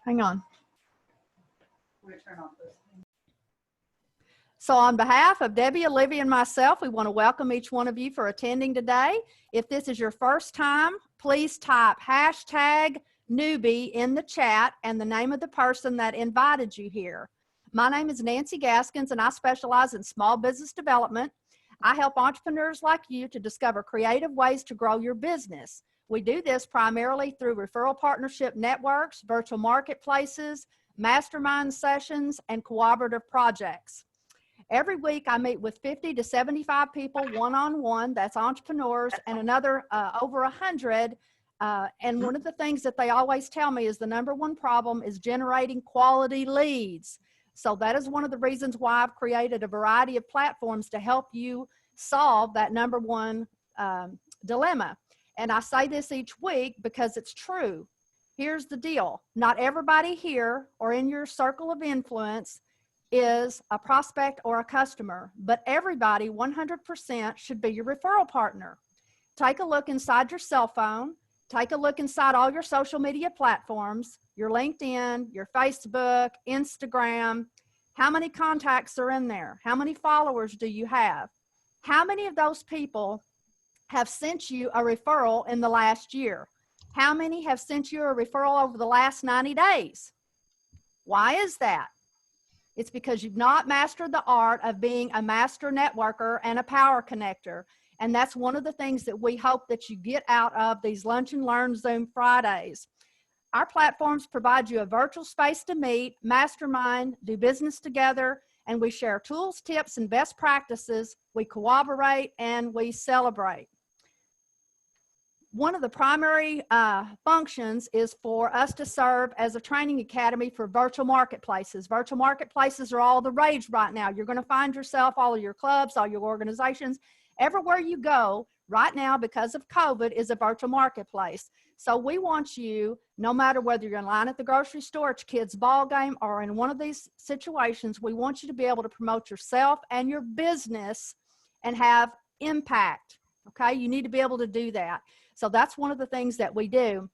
Hang on. So on behalf of Debbie, Olivia, and myself, we want to welcome each one of you for attending today. If this is your first time, please type #newbie in the chat and the name of the person that invited you here. My name is Nancy Gaskins, and I specialize in small business development. I help entrepreneurs like you to discover creative ways to grow your business. We do this primarily through referral partnership networks, virtual marketplaces, mastermind sessions, and cooperative projects. Every week I meet with 50 to 75 people one-on-one, that's entrepreneurs, and another over 100. And one of the things that they always tell me is the #1 problem is generating quality leads. So that is one of the reasons why I've created a variety of platforms to help you solve that #1 dilemma. And I say this each week because it's true. Here's the deal. Not everybody here or in your circle of influence is a prospect or a customer, but everybody 100% should be your referral partner. Take a look inside your cell phone. Take a look inside all your social media platforms, your LinkedIn, your Facebook, Instagram. How many contacts are in there? How many followers do you have? How many of those people have sent you a referral in the last year? How many have sent you a referral over the last 90 days? Why is that? It's because you've not mastered the art of being a master networker and a power connector. And that's one of the things that we hope that you get out of these Lunch and Learn Zoom Fridays. Our platforms provide you a virtual space to meet, mastermind, do business together, and we share tools, tips, and best practices. We cooperate and we celebrate. One of the primary functions is for us to serve as a training academy for virtual marketplaces. Virtual marketplaces are all the rage right now. You're going to find yourself, all of your clubs, all your organizations, everywhere you go right now because of COVID is a virtual marketplace. So we want you, no matter whether you're in line at the grocery store, at your kid's ball game, or in one of these situations, we want you to be able to promote yourself and your business and have impact. Okay, you need to be able to do that. So that's one of the things that we do.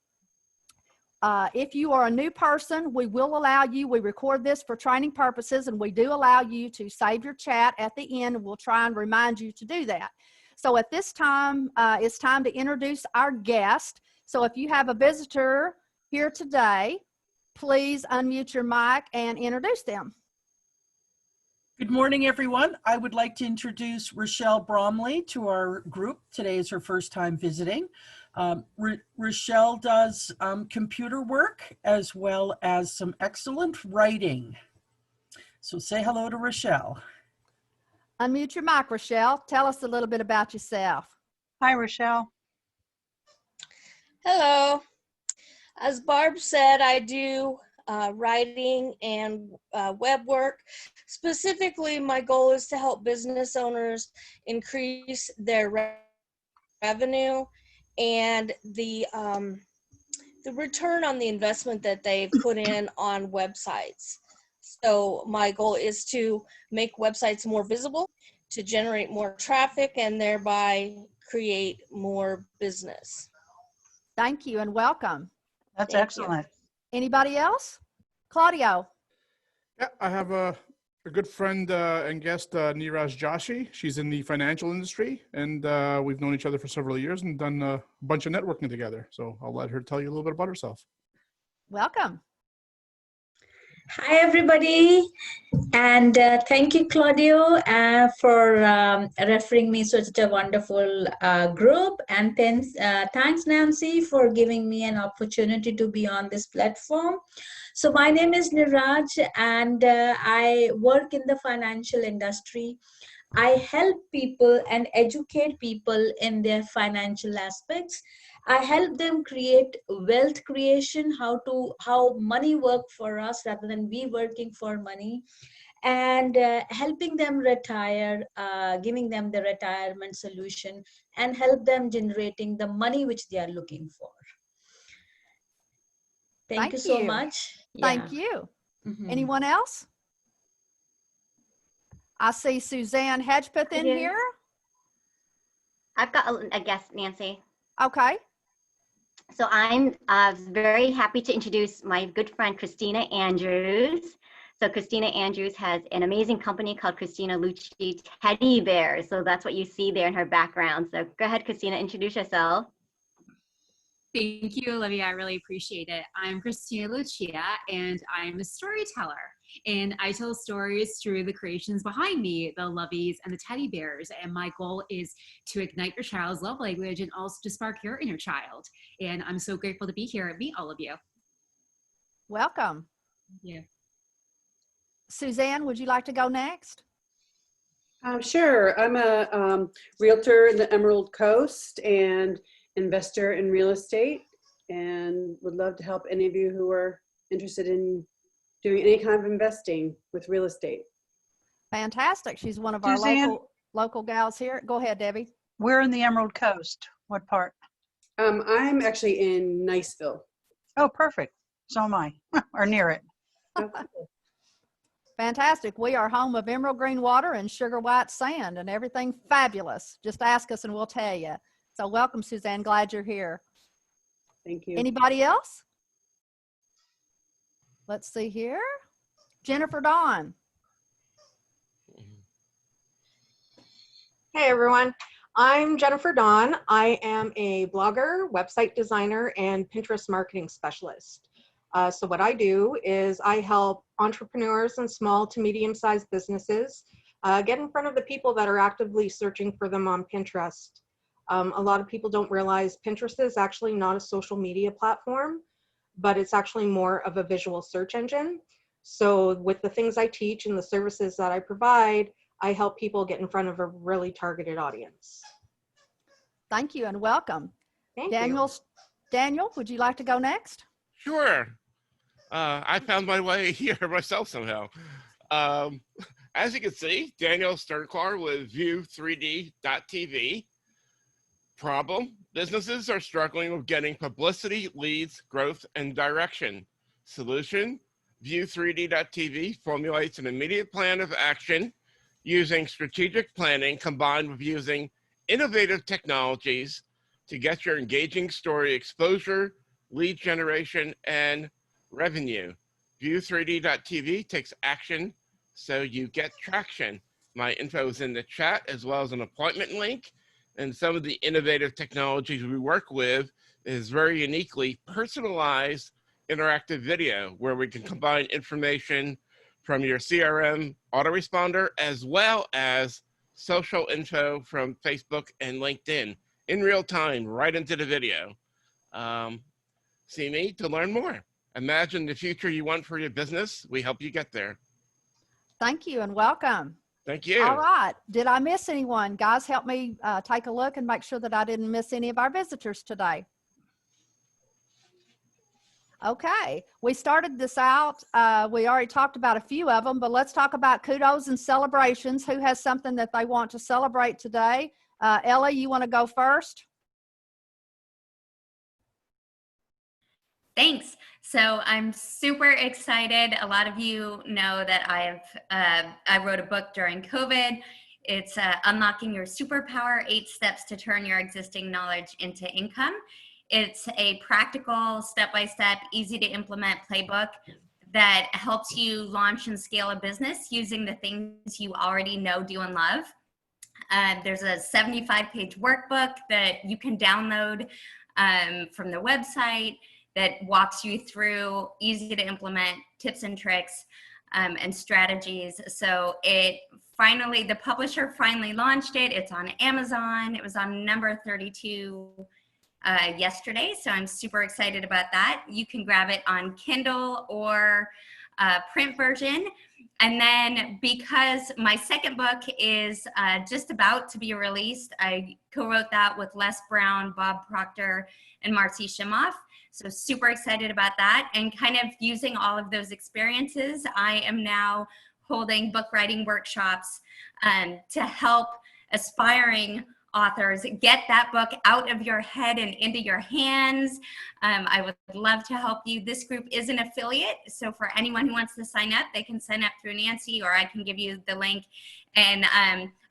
If you are a new person, we will allow you, we record this for training purposes, and we do allow you to save your chat at the end, and we'll try and remind you to do that. So at this time, it's time to introduce our guest. So if you have a visitor here today, please unmute your mic and introduce them. Good morning, everyone. I would like to introduce Rochelle Bromley to our group. Today is her first time visiting. Rochelle does computer work as well as some excellent writing. So say hello to Rochelle. Unmute your mic, Rochelle. Tell us a little bit about yourself. Hi, Rochelle. Hello. As Barb said, I do writing and web work. Specifically, my goal is to help business owners increase their revenue and the return on the investment that they've put in on websites. So my goal is to make websites more visible, to generate more traffic, and thereby create more business. Thank you and welcome. That's Thank excellent. Anybody else? Claudio. Yeah, I have a good friend and guest, Neeraj Joshi. She's in the financial industry, and we've known each other for several years and done a bunch of networking together. So I'll let her tell you a little bit about herself. Welcome. Hi, everybody. And thank you, Claudio, for referring me to such a wonderful group. And thanks, Nancy, for giving me an opportunity to be on this platform. So my name is Niraj, and I work in the financial industry. I help people and educate people in their financial aspects. I help them create wealth creation, how money work for us rather than we working for money, and helping them retire, giving them the retirement solution, and help them generating the money which they are looking for. Thank you so much. Thank you. Mm-hmm. Anyone else? I see Suzanne Hedgepeth in here. I've got a guest, Nancy. Okay. So I'm very happy to introduce my good friend, Christina Andrews. So Christina Andrews has an amazing company called Christina Lucci Teddy Bears. So that's what you see there in her background. So go ahead, Christina, introduce yourself. Thank you, Olivia. I really appreciate it. I'm Christina Lucia, and I'm a storyteller. And I tell stories through the creations behind me, the loveys and the teddy bears. And my goal is to ignite your child's love language and also to spark your inner child. And I'm so grateful to be here and meet all of you. Welcome. Yeah. Suzanne, would you like to go next? Sure. I'm a realtor in the Emerald Coast and investor in real estate, and would love to help any of you who are interested in doing any kind of investing with real estate. Fantastic. She's one of our Suzanne? local gals here. Go ahead, Debbie. We're in the Emerald Coast. What part? I'm actually in Niceville. Oh, perfect. So am I, or near it. Fantastic. We are home of emerald green water and sugar white sand and everything fabulous. Just ask us and we'll tell you. So welcome, Suzanne. Glad you're here. Thank you. Anybody else? Let's see here. Jennifer Dawn. Hey everyone, I'm Jennifer Dawn. I am a blogger, website designer, and Pinterest marketing specialist. So what I do is I help entrepreneurs and small to medium-sized businesses get in front of the people that are actively searching for them on Pinterest. A lot of people don't realize Pinterest is actually not a social media platform, but it's actually more of a visual search engine. So with the things I teach and the services that I provide, I help people get in front of a really targeted audience. Thank you and welcome. Thank Daniel, would you like to go next? Sure. I found my way here myself somehow. As you can see, Daniel Sternklar with View3D.tv. Problem: businesses are struggling with getting publicity, leads, growth, and direction. Solution: View3D.tv formulates an immediate plan of action using strategic planning combined with using innovative technologies to get your engaging story exposure, lead generation, and revenue. View3D.tv takes action so you get traction. My info is in the chat, as well as an appointment link. And some of the innovative technologies we work with is very uniquely personalized interactive video, where we can combine information from your CRM autoresponder as well as social info from Facebook and LinkedIn in real time, right into the video. See me to learn more. Imagine the future you want for your business. We help you get there. Thank you and welcome. Thank you. All right. Did I miss anyone? Guys, help me take a look and make sure that I didn't miss any of our visitors today. Okay. We started this out. We already talked about a few of them, but let's talk about kudos and celebrations. Who has something that they want to celebrate today? Ella, you want to go first? Thanks. So I'm super excited. A lot of you know that I wrote a book during COVID. It's Unlocking Your Superpower, 8 Steps to Turn Your Existing Knowledge into Income. It's a practical, step-by-step, easy to implement playbook that helps you launch and scale a business using the things you already know, do, and love. There's a 75-page workbook that you can download from the website that walks you through easy to implement tips and tricks and strategies. So the publisher finally launched it. It's on Amazon. It was on number 32 yesterday. So I'm super excited about that. You can grab it on Kindle or print version. And then because my second book is just about to be released, I co-wrote that with Les Brown, Bob Proctor, and Marcy Shimoff. So super excited about that, and kind of using all of those experiences, I am now holding book writing workshops to help aspiring authors get that book out of your head and into your hands. I would love to help you. This group is an affiliate, so for anyone who wants to sign up, they can sign up through Nancy, or I can give you the link. And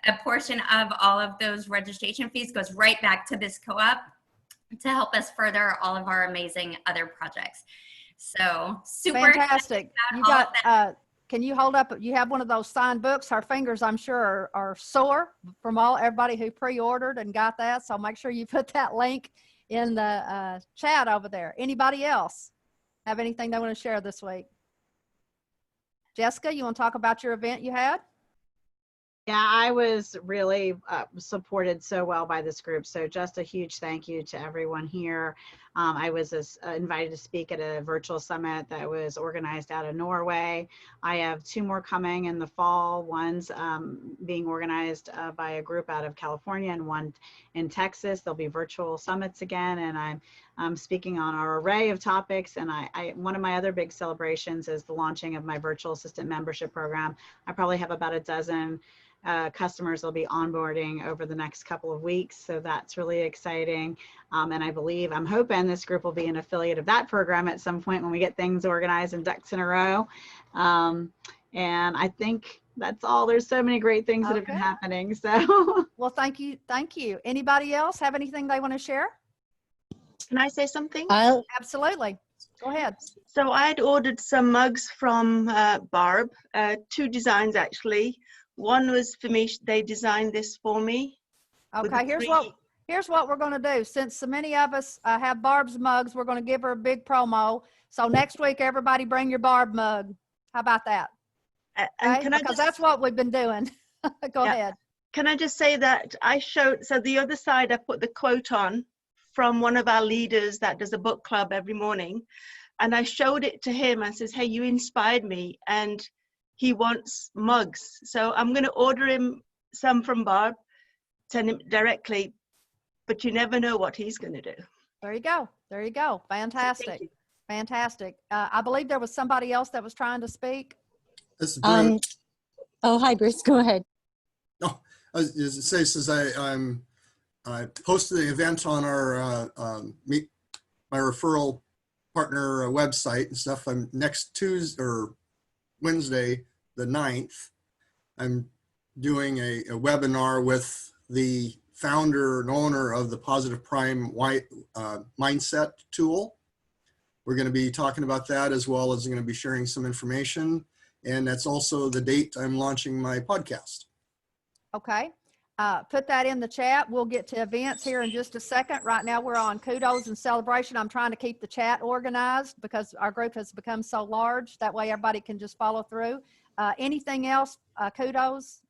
a portion of all of those registration fees goes right back to this co-op. to help us further all of our amazing other projects. So super Fantastic. You got, can you hold up, you have one of those signed books. Our fingers, I'm sure, are sore from everybody who pre-ordered and got that. So make sure you put that link in the chat over there. Anybody else have anything they want to share this week? Jessica, you want to talk about your event you had? Yeah, I was really supported so well by this group. So just a huge thank you to everyone here. I was invited to speak at a virtual summit that was organized out of Norway. I have 2 more coming in the fall. One's being organized by a group out of California and one in Texas. There'll be virtual summits again, and I'm speaking on our array of topics. And one of my other big celebrations is the launching of my virtual assistant membership program. I probably have about a dozen customers will be onboarding over the next couple of weeks. So that's really exciting. And I'm hoping this group will be an affiliate of that program at some point when we get things organized and ducks in a row. And I think that's all. There's so many great things that have been happening. So well, thank you. Thank you. Anybody else have anything they want to share? Can I say something? Absolutely. Go ahead. So I had ordered some mugs from Barb, 2 designs actually. One was for me, they designed this for me. Okay, here's what we're going to do. Since so many of us have Barb's mugs, we're going to give her a big promo. So next week, everybody bring your Barb mug. How about that? Okay? Because that's what we've been doing. Go ahead. Can I just say that so the other side, I put the quote on from one of our leaders that does a book club every morning. And I showed it to him and says, hey, you inspired me. And he wants mugs. So I'm going to order him some from Barb, send him directly, but you never know what he's going to do. There you go. There you go. Fantastic. Fantastic. I believe there was somebody else that was trying to speak. This is Bruce. Oh, hi, Bruce. Go ahead. Oh, as it says, I posted the event on our my referral partner website and stuff. I'm next Tuesday or Wednesday, the 9th, I'm doing a webinar with the founder and owner of the Positive Prime Mindset tool. We're going to be talking about that, as well as going to be sharing some information. And that's also the date I'm launching my podcast. Okay. Put that in the chat. We'll get to events here in just a second. Right now we're on kudos and celebration. I'm trying to keep the chat organized because our group has become so large. That way everybody can just follow through. Anything else? Kudos,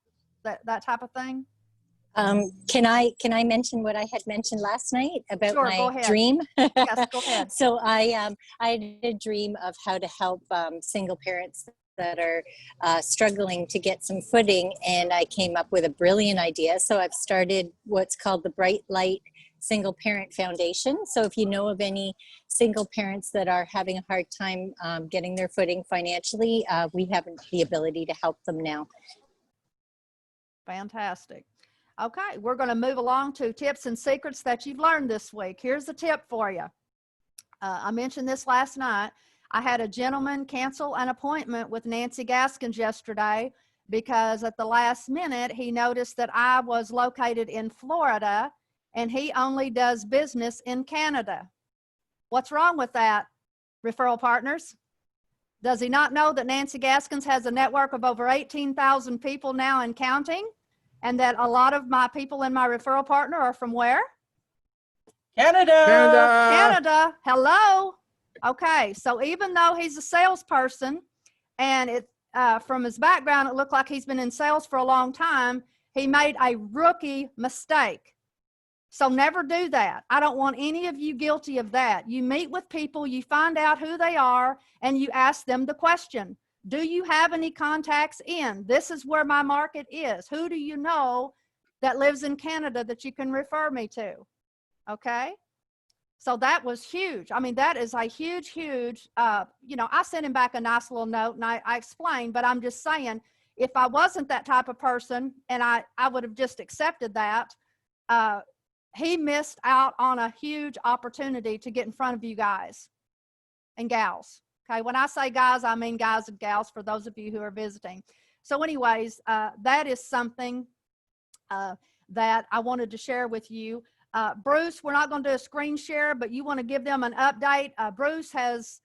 that type of thing? Can I mention what I had mentioned last night about my dream? Yes, go ahead. So I had a dream of how to help single parents that are struggling to get some footing, and I came up with a brilliant idea. So I've started what's called the Bright Light Single Parent Foundation. So if you know of any single parents that are having a hard time getting their footing financially, we have the ability to help them now. Fantastic. Okay, we're going to move along to tips and secrets that you've learned this week. Here's the tip for you. I mentioned this last night. I had a gentleman cancel an appointment with Nancy Gaskins yesterday because at the last minute, he noticed that I was located in Florida and he only does business in Canada. What's wrong with that, referral partners? Does he not know that Nancy Gaskins has a network of over 18,000 people now and counting? And that a lot of my people in my referral partner are from where? Canada. Canada. Hello. Okay, so even though he's a salesperson and from his background, it looked like he's been in sales for a long time, he made a rookie mistake. So never do that. I don't want any of you guilty of that. You meet with people, you find out who they are, and you ask them the question, do you have any contacts in? This is where my market is. Who do you know that lives in Canada that you can refer me to? Okay? So that was huge. I mean, that is a huge, huge, you know, I sent him back a nice little note and I explained, but I'm just saying, if I wasn't that type of person and I would have just accepted that, he missed out on a huge opportunity to get in front of you guys and gals. Okay, when I say guys, I mean guys and gals for those of you who are visiting. So anyways, that is something that I wanted to share with you. Bruce, we're not going to do a screen share, but you want to give them an update. Bruce has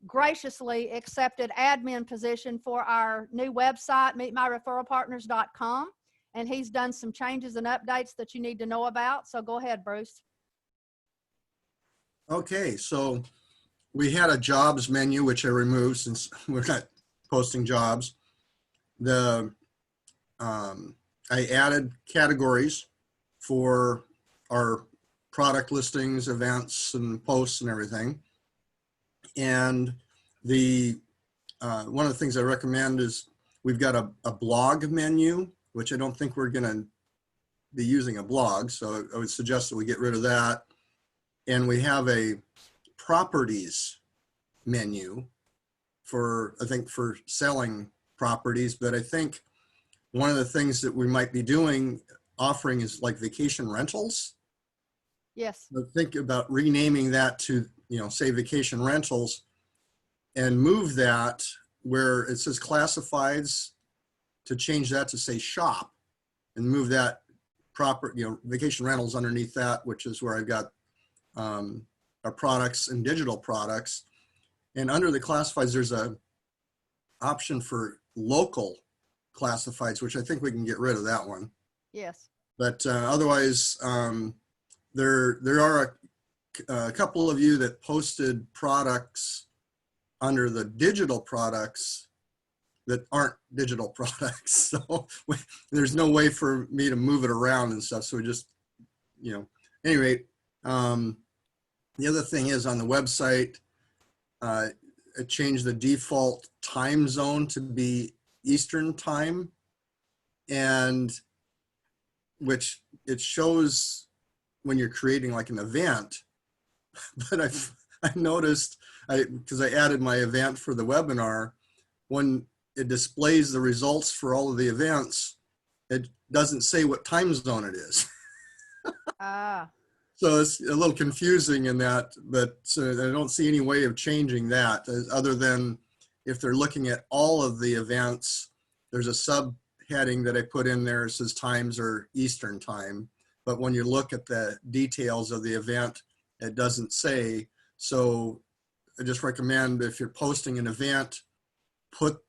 graciously accepted admin position for our new website, meetmyreferralpartners.com. And he's done some changes and updates that you need to know about. So go ahead, Bruce. Okay, so we had a jobs menu, which I removed since we're not posting jobs. I added categories for our product listings, events, and posts and everything. And one of the things I recommend is we've got a blog menu, which I don't think we're going to be using a blog. So I would suggest that we get rid of that. And we have a properties menu for, I think, for selling properties. But I think one of the things that we might be offering is like vacation rentals. Yes. So think about renaming that to, say vacation rentals, and move that where it says classifieds, to change that to say shop, and move that vacation rentals underneath that, which is where I've got our products and digital products. And under the classifieds, there's a option for local classifieds, which I think we can get rid of that one. Yes. But otherwise, there are a couple of you that posted products under the digital products that aren't digital products. So there's no way for me to move it around and stuff. So we just, anyway, the other thing is on the website, I changed the default time zone to be Eastern time, and which it shows when you're creating like an event. But I noticed, because I added my event for the webinar, when it displays the results for all of the events, it doesn't say what time zone it is. So it's a little confusing in that, but I don't see any way of changing that other than if they're looking at all of the events, there's a subheading that I put in there. It says times are Eastern time. But when you look at the details of the event, it doesn't say. So I just recommend if you're posting an event, put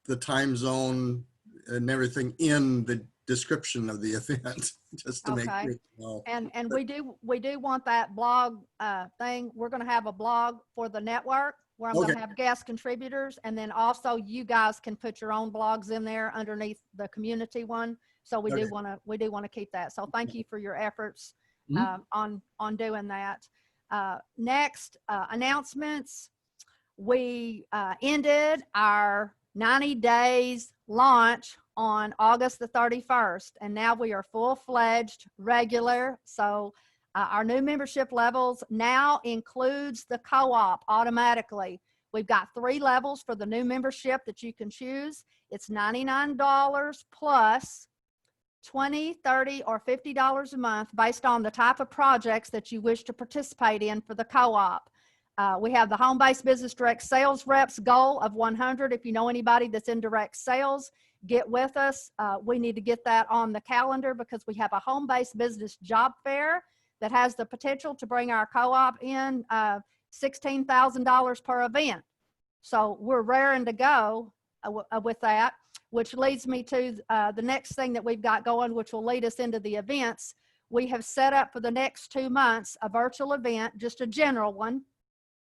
the time zone and everything in the description of the event, just to make sure. And we do want that blog thing. We're going to have a blog for the network where I'm going to have guest contributors, and then also you guys can put your own blogs in there underneath the community one. So we do want to keep that. So thank you for your efforts on doing that. Next, announcements. We ended our 90 days launch on August the 31st, and now we are full-fledged regular. So our new membership levels now includes the co-op automatically. We've got 3 levels for the new membership that you can choose. It's $99 plus $20, $30, or $50 a month based on the type of projects that you wish to participate in for the co-op. We have the home-based business direct sales reps goal of 100. If you know anybody that's in direct sales, get with us. We need to get that on the calendar because we have a home-based business job fair that has the potential to bring our co-op in $16,000 per event. So we're raring to go with that, which leads me to the next thing that we've got going, which will lead us into the events. We have set up for the next 2 months a virtual event, just a general one,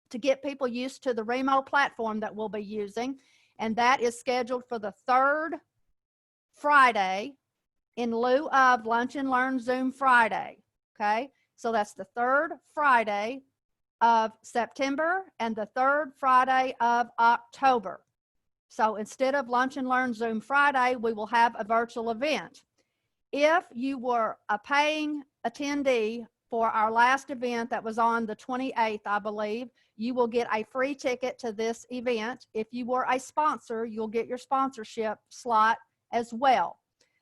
to get people used to the Remo platform that we'll be using. And that is scheduled for the 3rd Friday in lieu of Lunch and Learn Zoom Friday. Okay, so that's the 3rd Friday of September and the 3rd Friday of October. So instead of Lunch and Learn Zoom Friday, we will have a virtual event. If you were a paying attendee for our last event that was on the 28th, I believe, you will get a free ticket to this event. If you were a sponsor, you'll get your sponsorship slot as well.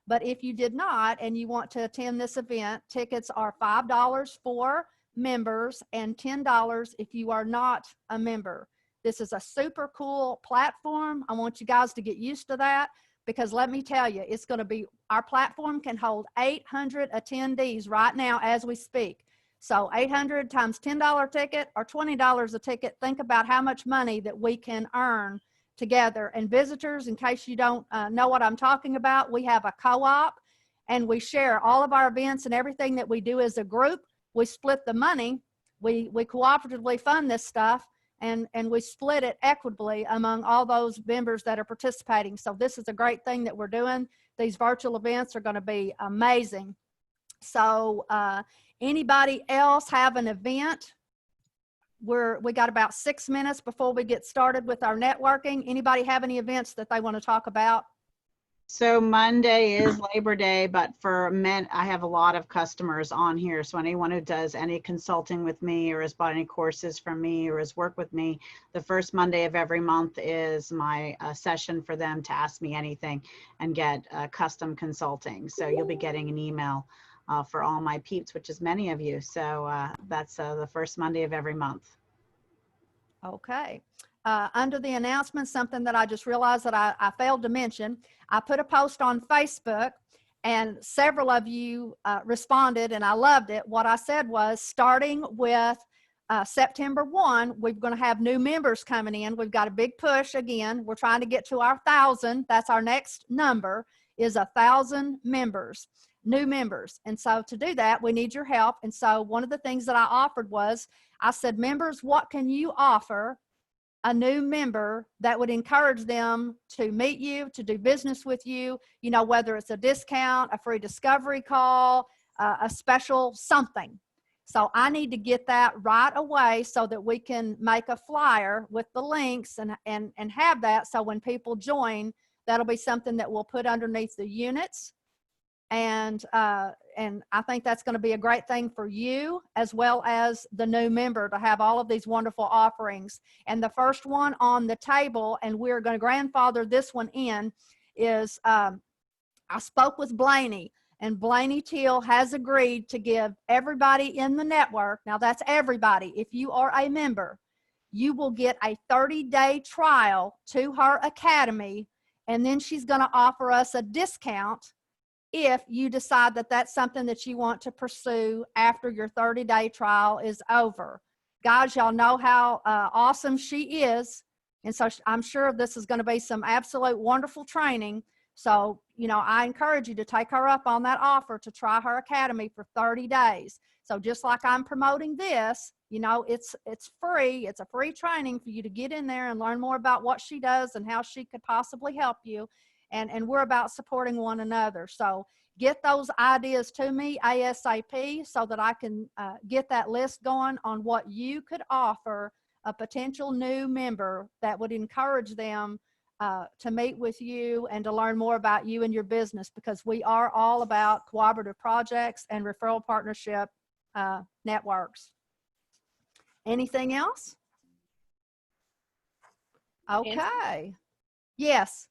But if you did not and you want to attend this event, tickets are $5 for members and $10 if you are not a member. This is a super cool platform. I want you guys to get used to that because let me tell you, it's going to be, our platform can hold 800 attendees right now as we speak. So 800 times $10 ticket or $20 a ticket. Think about how much money that we can earn together. And visitors, in case you don't know what I'm talking about, we have a co-op and we share all of our events and everything that we do as a group. We split the money. We cooperatively fund this stuff, and we split it equitably among all those members that are participating. So this is a great thing that we're doing. These virtual events are going to be amazing. So anybody else have an event? We got about 6 minutes before we get started with our networking. Anybody have any events that they want to talk about? So Monday is Labor Day, but for men, I have a lot of customers on here. So anyone who does any consulting with me or has bought any courses from me or has worked with me, the first Monday of every month is my session for them to ask me anything and get custom consulting. So you'll be getting an email for all my peeps, which is many of you. So that's the first Monday of every month. Okay. Under the announcement, something that I just realized that I failed to mention, I put a post on Facebook and several of you responded and I loved it. What I said was, starting with September 1, we're going to have new members coming in. We've got a big push again. We're trying to get to our 1,000. That's our next number, is 1,000 members, new members. And so to do that, we need your help. And so one of the things that I offered was, I said, members, what can you offer a new member that would encourage them to meet you, to do business with you, you know, whether it's a discount, a free discovery call, a special something. So I need to get that right away so that we can make a flyer with the links and have that. So when people join, that'll be something that we'll put underneath the units. And I think that's going to be a great thing for you as well as the new member to have all of these wonderful offerings. And the first one on the table, and we're going to grandfather this one in, is I spoke with Blaney, and Blaney Teal has agreed to give everybody in the network, now that's everybody, if you are a member, you will get a 30-day trial to her academy, and then she's going to offer us a discount if you decide that that's something that you want to pursue after your 30-day trial is over. Guys, y'all know how awesome she is. And so I'm sure this is going to be some absolute wonderful training. So, you know, I encourage you to take her up on that offer to try her academy for 30 days. So just like I'm promoting this, you know, it's free. It's a free training for you to get in there and learn more about what she does and how she could possibly help you. And we're about supporting one another. So get those ideas to me ASAP so that I can get that list going on what you could offer a potential new member that would encourage them to meet with you and to learn more about you and your business, because we are all about cooperative projects and referral partnership networks. Anything else? Okay. Yes.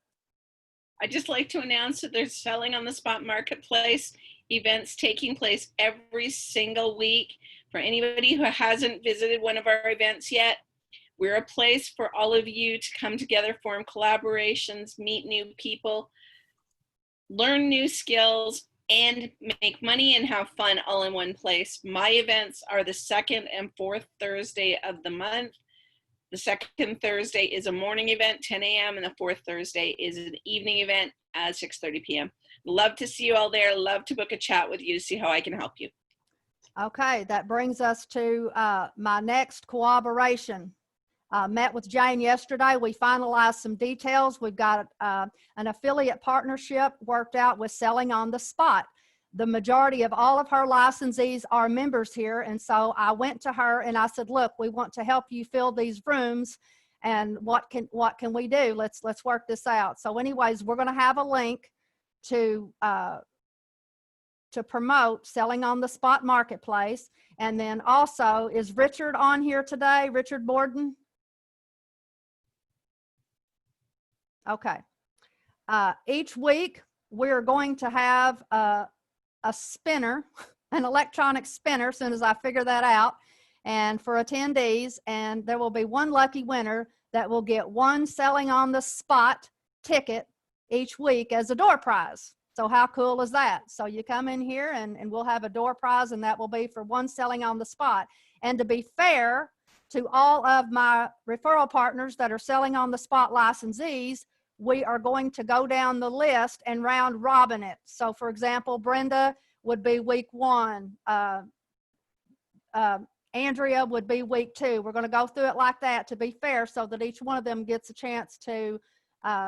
I'd just like to announce that there's selling on the spot marketplace events taking place every single week. For anybody who hasn't visited one of our events yet, we're a place for all of you to come together, form collaborations, meet new people, learn new skills, and make money and have fun all in one place. My events are the second and fourth Thursday of the month. The second Thursday is a morning event, 10 a.m., and the fourth Thursday is an evening event at 6:30 p.m. Love to see you all there. Love to book a chat with you to see how I can help you. Okay, that brings us to my next cooperation. Met with Jane yesterday. We finalized some details. We've got an affiliate partnership worked out with Selling on the Spot. The majority of all of her licensees are members here. And so I went to her and I said, look, we want to help you fill these rooms. And what can we do? Let's work this out. So anyways, we're going to have a link to promote Selling on the Spot marketplace. And then also, is Richard on here today? Richard Borden? Okay. Each week we're going to have a spinner, an electronic spinner, as soon as I figure that out, and for attendees, and there will be one lucky winner that will get one Selling on the Spot ticket each week as a door prize. So how cool is that? So you come in here and we'll have a door prize, and that will be for one selling on the spot. And to be fair to all of my referral partners that are selling on the spot licensees, we are going to go down the list and round robin it. So for example, Brenda would be week 1. Andrea would be week 2. We're going to go through it like that to be fair, so that each one of them gets a chance to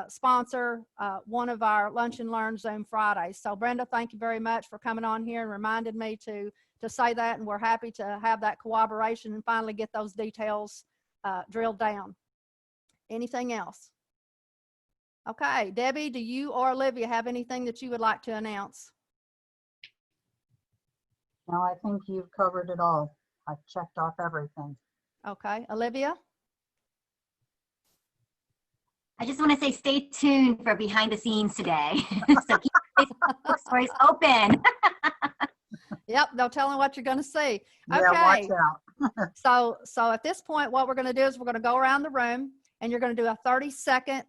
sponsor one of our Lunch and Learn Zoom Fridays. So Brenda, thank you very much for coming on here and reminded me to say that, and we're happy to have that cooperation and finally get those details drilled down. Anything else? Okay, Debbie, do you or Olivia have anything that you would like to announce? No, I think you've covered it all. I've checked off everything. Okay, Olivia? I just want to say stay tuned for behind the scenes today. So keep Facebook stories open. Yep, no telling what you're going to see. Yeah, Okay. watch out. So at this point, what we're going to do is we're going to go around the room, and you're going to do a 30-second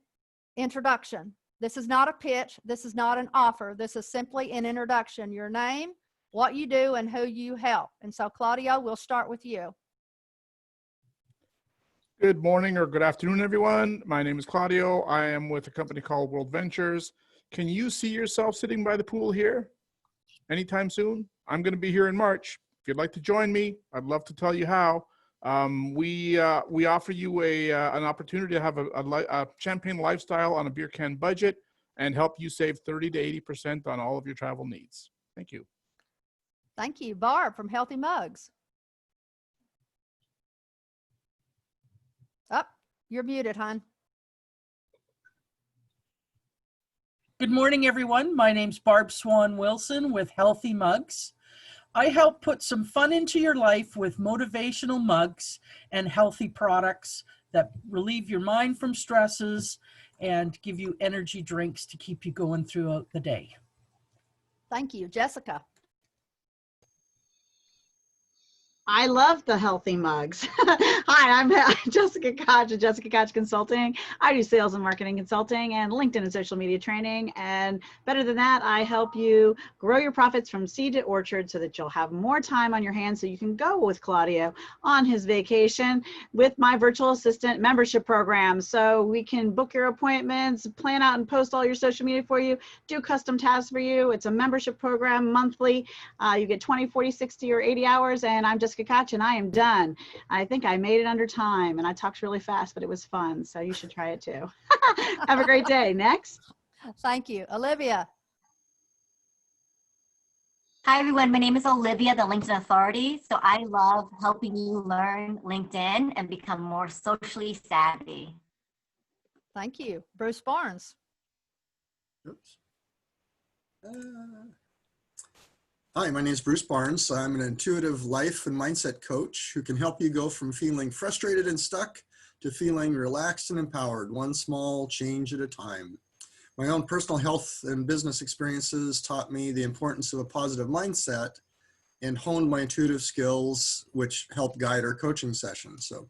introduction. This is not a pitch. This is not an offer. This is simply an introduction. Your name, what you do, and who you help. And so Claudio, we'll start with you. Good morning or good afternoon, everyone. My name is Claudio. I am with a company called World Ventures. Can you see yourself sitting by the pool here anytime soon? I'm going to be here in March. If you'd like to join me, I'd love to tell you how. We offer you an opportunity to have a champagne lifestyle on a beer can budget and help you save 30 to 80% on all of your travel needs. Thank you. Thank you. Barb from Healthy Mugs. Oh, you're muted, hon. Good morning, everyone. My name's Barb Swan Wilson with Healthy Mugs. I help put some fun into your life with motivational mugs and healthy products that relieve your mind from stresses and give you energy drinks to keep you going throughout the day. Thank you. Jessica. I love the healthy mugs. Hi, I'm Jessica Koch of Jessica Koch Consulting. I do sales and marketing consulting and LinkedIn and social media training. And better than that, I help you grow your profits from seed to orchard so that you'll have more time on your hands so you can go with Claudio on his vacation with my virtual assistant membership program. So we can book your appointments, plan out and post all your social media for you, do custom tasks for you. It's a membership program monthly. You get 20, 40, 60, or 80 hours, and I'm Jessica Koch, and I am done. I think I made it under time, and I talked really fast, but it was fun, so you should try it too. Have a great day. Next. Thank you. Olivia. Hi, everyone. My name is Olivia, the LinkedIn Authority. So I love helping you learn LinkedIn and become more socially savvy. Thank you. Bruce Barnes. Oops. Hi, my name is Bruce Barnes. I'm an intuitive life and mindset coach who can help you go from feeling frustrated and stuck to feeling relaxed and empowered, one small change at a time. My own personal health and business experiences taught me the importance of a positive mindset and honed my intuitive skills, which helped guide our coaching sessions. So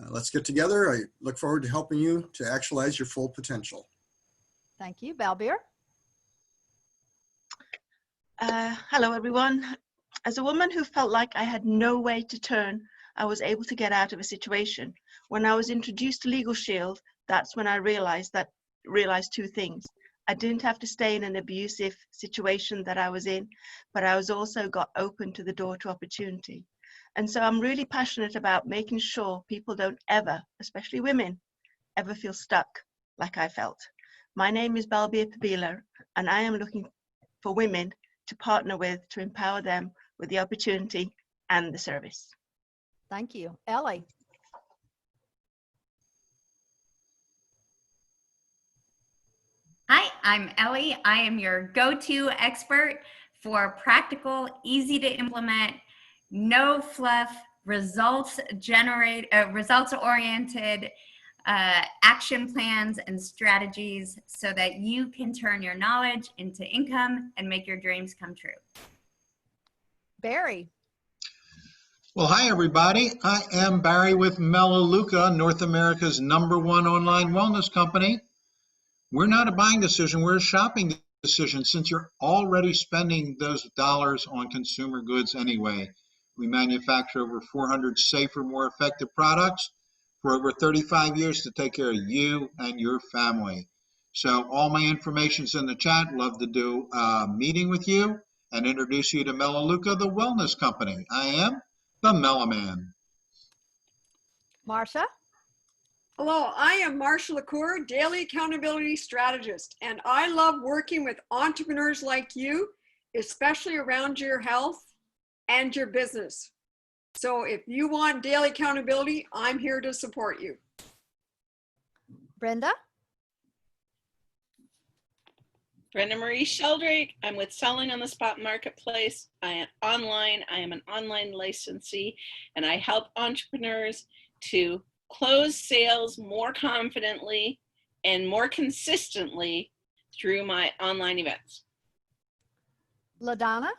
let's get together. I look forward to helping you to actualize your full potential. Thank you. Balbir. Hello, everyone. As a woman who felt like I had no way to turn, I was able to get out of a situation. When I was introduced to Legal Shield, that's when I realized two things. I didn't have to stay in an abusive situation that I was in, but I was also got open to the door to opportunity. And so I'm really passionate about making sure people don't ever, especially women, ever feel stuck like I felt. My name is Balbir Pabila, and I am looking for women to partner with to empower them with the opportunity and the service. Thank you. Ellie. Hi, I'm Ellie. I am your go-to expert for practical, easy to implement, no fluff, results-oriented action plans and strategies so that you can turn your knowledge into income and make your dreams come true. Barry. Well, hi, everybody. I am Barry with Melaleuca, North America's #1 online wellness company. We're not a buying decision, we're a shopping decision since you're already spending those dollars on consumer goods anyway. We manufacture over 400 safer, more effective products for over 35 years to take care of you and your family. So all my information's in the chat. Love to do a meeting with you and introduce you to Melaleuca, the wellness company. I am the Melaman. Marcia? Hello, I am Marcia LaCour, Daily Accountability Strategist, and I love working with entrepreneurs like you, especially around your health and your business. So if you want daily accountability, I'm here to support you. Brenda? Brenda Marie Sheldrake. I'm with Selling on the Spot Marketplace. I am an online licensee, and I help entrepreneurs to close sales more confidently and more consistently through my online events. LaDonna?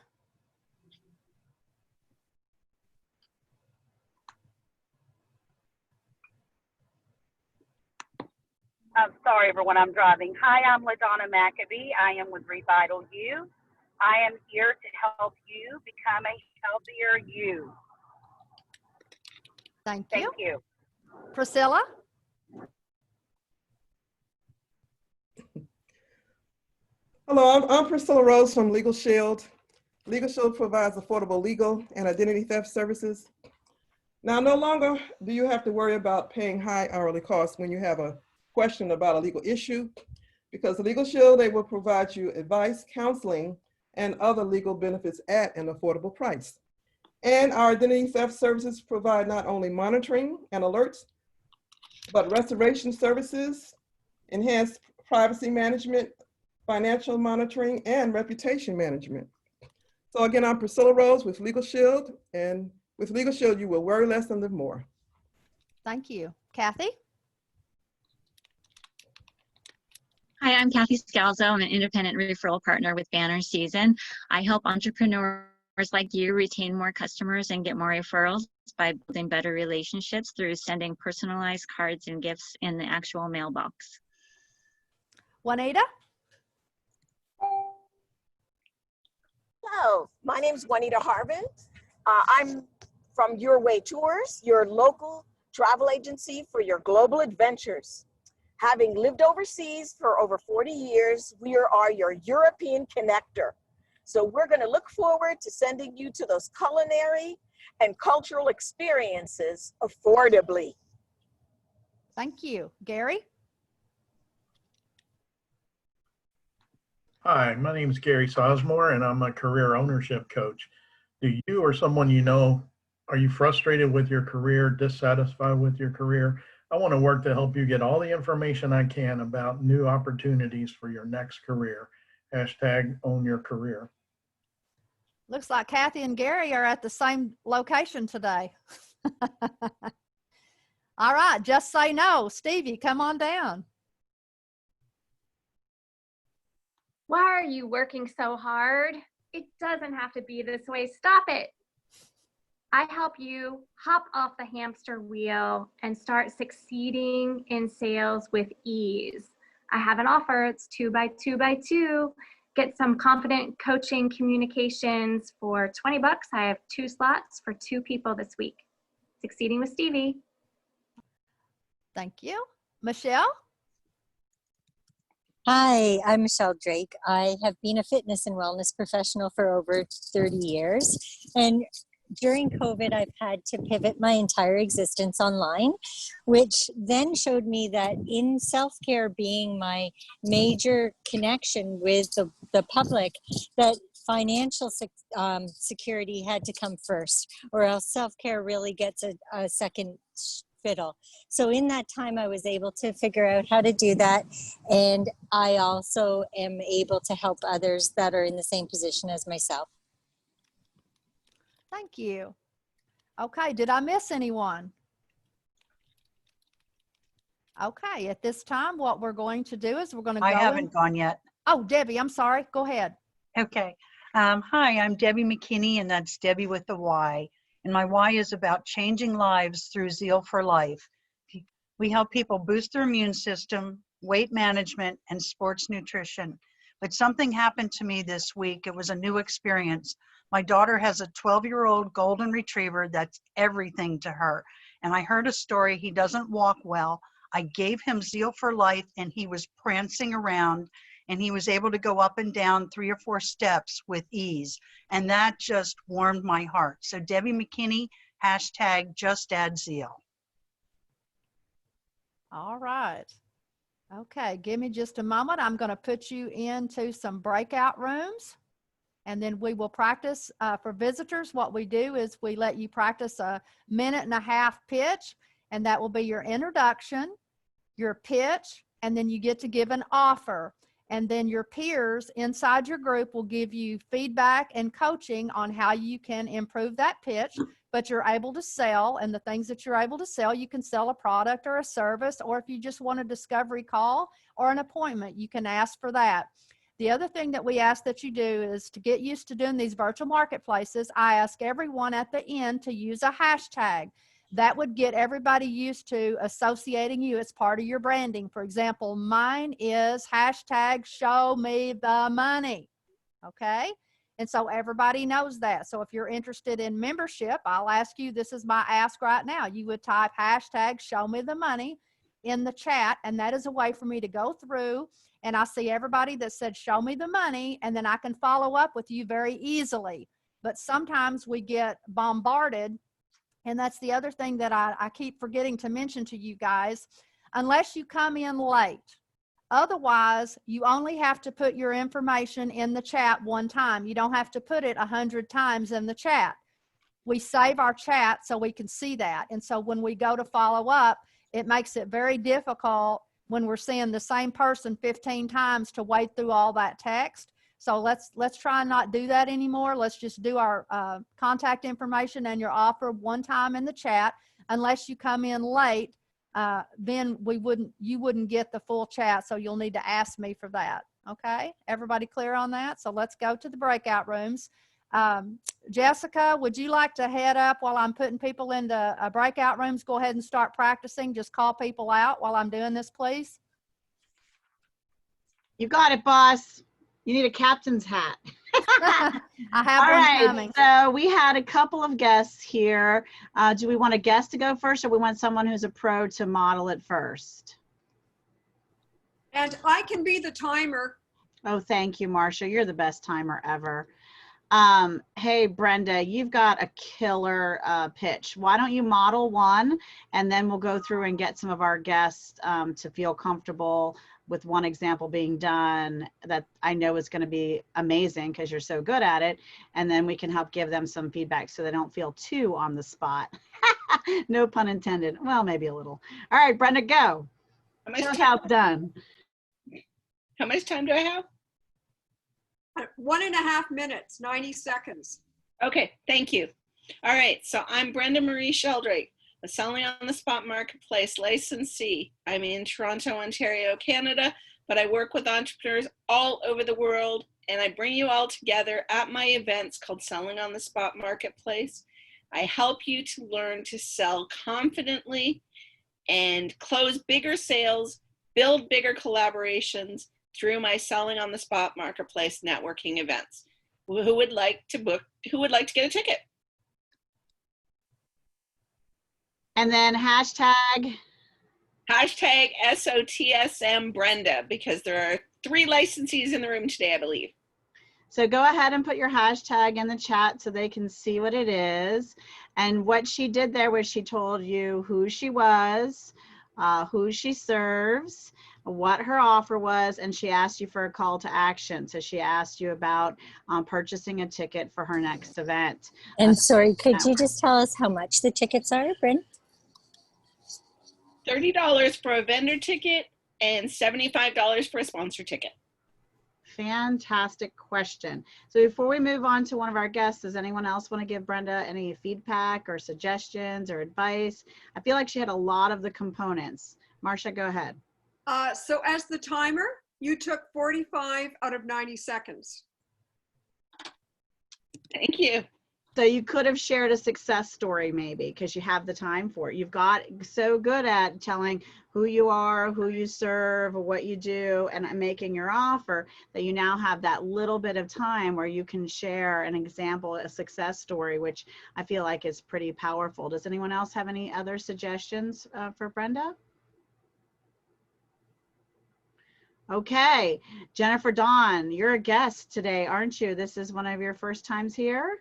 I'm sorry, everyone, I'm driving. Hi, I'm LaDonna McAbee. I am with Revital You. I am here to help you become a healthier you. Thank you. Thank you. Priscilla? Hello, I'm Priscilla Rose from Legal Shield. Legal Shield provides affordable legal and identity theft services. Now, no longer do you have to worry about paying high hourly costs when you have a question about a legal issue, because the Legal Shield, they will provide you advice, counseling, and other legal benefits at an affordable price. And our identity theft services provide not only monitoring and alerts, but restoration services, enhanced privacy management, financial monitoring, and reputation management. So again, I'm Priscilla Rose with Legal Shield, and with Legal Shield, you will worry less and live more. Thank you. Kathy? Hi, I'm Kathy Scalzo. I'm an independent referral partner with Banner Season. I help entrepreneurs like you retain more customers and get more referrals by building better relationships through sending personalized cards and gifts in the actual mailbox. Juanita? Hello, my name is Juanita Harvin. I'm from Your Way Tours, your local travel agency for your global adventures. Having lived overseas for over 40 years, we are your European connector. So we're going to look forward to sending you to those culinary and cultural experiences affordably. Thank you. Gary? Hi, my name is Gary Sosmore, and I'm a career ownership coach. Do you or someone you know, are you frustrated with your career, dissatisfied with your career? I want to work to help you get all the information I can about new opportunities for your next career. Hashtag own your career. Looks like Kathy and Gary are at the same location today. All right, just say no. Stevie, come on down. Why are you working so hard? It doesn't have to be this way. Stop it. I help you hop off the hamster wheel and start succeeding in sales with ease. I have an offer. It's 2x2x2. Get some confident coaching communications for $20. I have 2 slots for 2 people this week. Succeeding with Stevie. Thank you. Michelle? Hi, I'm Michelle Drake. I have been a fitness and wellness professional for over 30 years. And during COVID, I've had to pivot my entire existence online, which then showed me that in self-care being my major connection with the public, that financial security had to come first, or else self-care really gets a second fiddle. So in that time, I was able to figure out how to do that. And I also am able to help others that are in the same position as myself. Thank you. Okay, did I miss anyone? Okay, at this time, what we're going to do is we're going to go. I haven't gone yet. Oh, Debbie, I'm sorry. Go ahead. Okay. Hi, I'm Debbie McKinney, and that's Debbie with the Y. And my why is about changing lives through Zeal for Life. We help people boost their immune system, weight management, and sports nutrition. But something happened to me this week. It was a new experience. My daughter has a 12-year-old golden retriever that's everything to her. And I heard a story. He doesn't walk well. I gave him Zeal for Life, and he was prancing around, and he was able to go up and down 3 or 4 steps with ease. And that just warmed my heart. So DebbY McKinney, hashtag just add Zeal. All right. Okay, give me just a moment. I'm going to put you into some breakout rooms, and then we will practice. For visitors, what we do is we let you practice a 1.5-minute pitch, and that will be your introduction, your pitch, and then you get to give an offer. And then your peers inside your group will give you feedback and coaching on how you can improve that pitch, but you're able to sell, and the things that you're able to sell, you can sell a product or a service, or if you just want a discovery call or an appointment, you can ask for that. The other thing that we ask that you do is to get used to doing these virtual marketplaces. I ask everyone at the end to use a hashtag. That would get everybody used to associating you as part of your branding. For example, mine is hashtag show me the money. Okay. And so everybody knows that. So if you're interested in membership, I'll ask you, this is my ask right now. You would type hashtag show me the money in the chat. And that is a way for me to go through and I see everybody that said, show me the money. And then I can follow up with you very easily. But sometimes we get bombarded. And that's the other thing that I keep forgetting to mention to you guys, unless you come in late. Otherwise, you only have to put your information in the chat one time. You don't have to put it 100 times in the chat. We save our chat so we can see that. And so when we go to follow up, it makes it very difficult when we're seeing the same person 15 times to wade through all that text. So let's try and not do that anymore. Let's just do our contact information and your offer one time in the chat. Unless you come in late, then you wouldn't get the full chat. So you'll need to ask me for that. Okay, everybody clear on that? So let's go to the breakout rooms. Jessica, would you like to head up while I'm putting people into breakout rooms? Go ahead and start practicing. Just call people out while I'm doing this, please. You got it, boss. You need a captain's hat. I have All one right, coming. so we had a couple of guests here. Do we want a guest to go first, or we want someone who's a pro to model it first? And I can be the timer. Oh, thank you, Marcia. You're the best timer ever. Hey, Brenda, you've got a killer pitch. Why don't you model one, and then we'll go through and get some of our guests to feel comfortable with one example being done that I know is going to be amazing because you're so good at it. And then we can help give them some feedback so they don't feel too on the spot. No pun intended. Well, maybe a little. All right, Brenda, go. Show us how it's done. How much time do I have? 1.5 minutes, 90 seconds. Okay, thank you. All right, so I'm Brenda Marie Sheldrake, a Selling on the Spot Marketplace licensee. I'm in Toronto, Ontario, Canada, but I work with entrepreneurs all over the world, and I bring you all together at my events called Selling on the Spot Marketplace. I help you to learn to sell confidently and close bigger sales, build bigger collaborations through my Selling on the Spot Marketplace networking events. Who would like to get a ticket? And then hashtag SOTSM Brenda, because there are 3 licensees in the room today, I believe. So go ahead and put your hashtag in the chat so they can see what it is. And what she did there was she told you who she was, who she serves, what her offer was, and she asked you for a call to action. So she asked you about purchasing a ticket for her next event. And sorry, could you just tell us how much the tickets are, Brent? $30 for a vendor ticket and $75 for a sponsor ticket. Fantastic question. So before we move on to one of our guests, does anyone else want to give Brenda any feedback or suggestions or advice? I feel like she had a lot of the components. Marcia, go ahead. So as the timer, you took 45 out of 90 seconds. Thank you. So you could have shared a success story maybe because you have the time for it. You've got so good at telling who you are, who you serve, what you do, and making your offer that you now have that little bit of time where you can share an example, a success story, which I feel like is pretty powerful. Does anyone else have any other suggestions for Brenda? Okay, Jennifer Dawn, you're a guest today, aren't you? This is one of your first times here?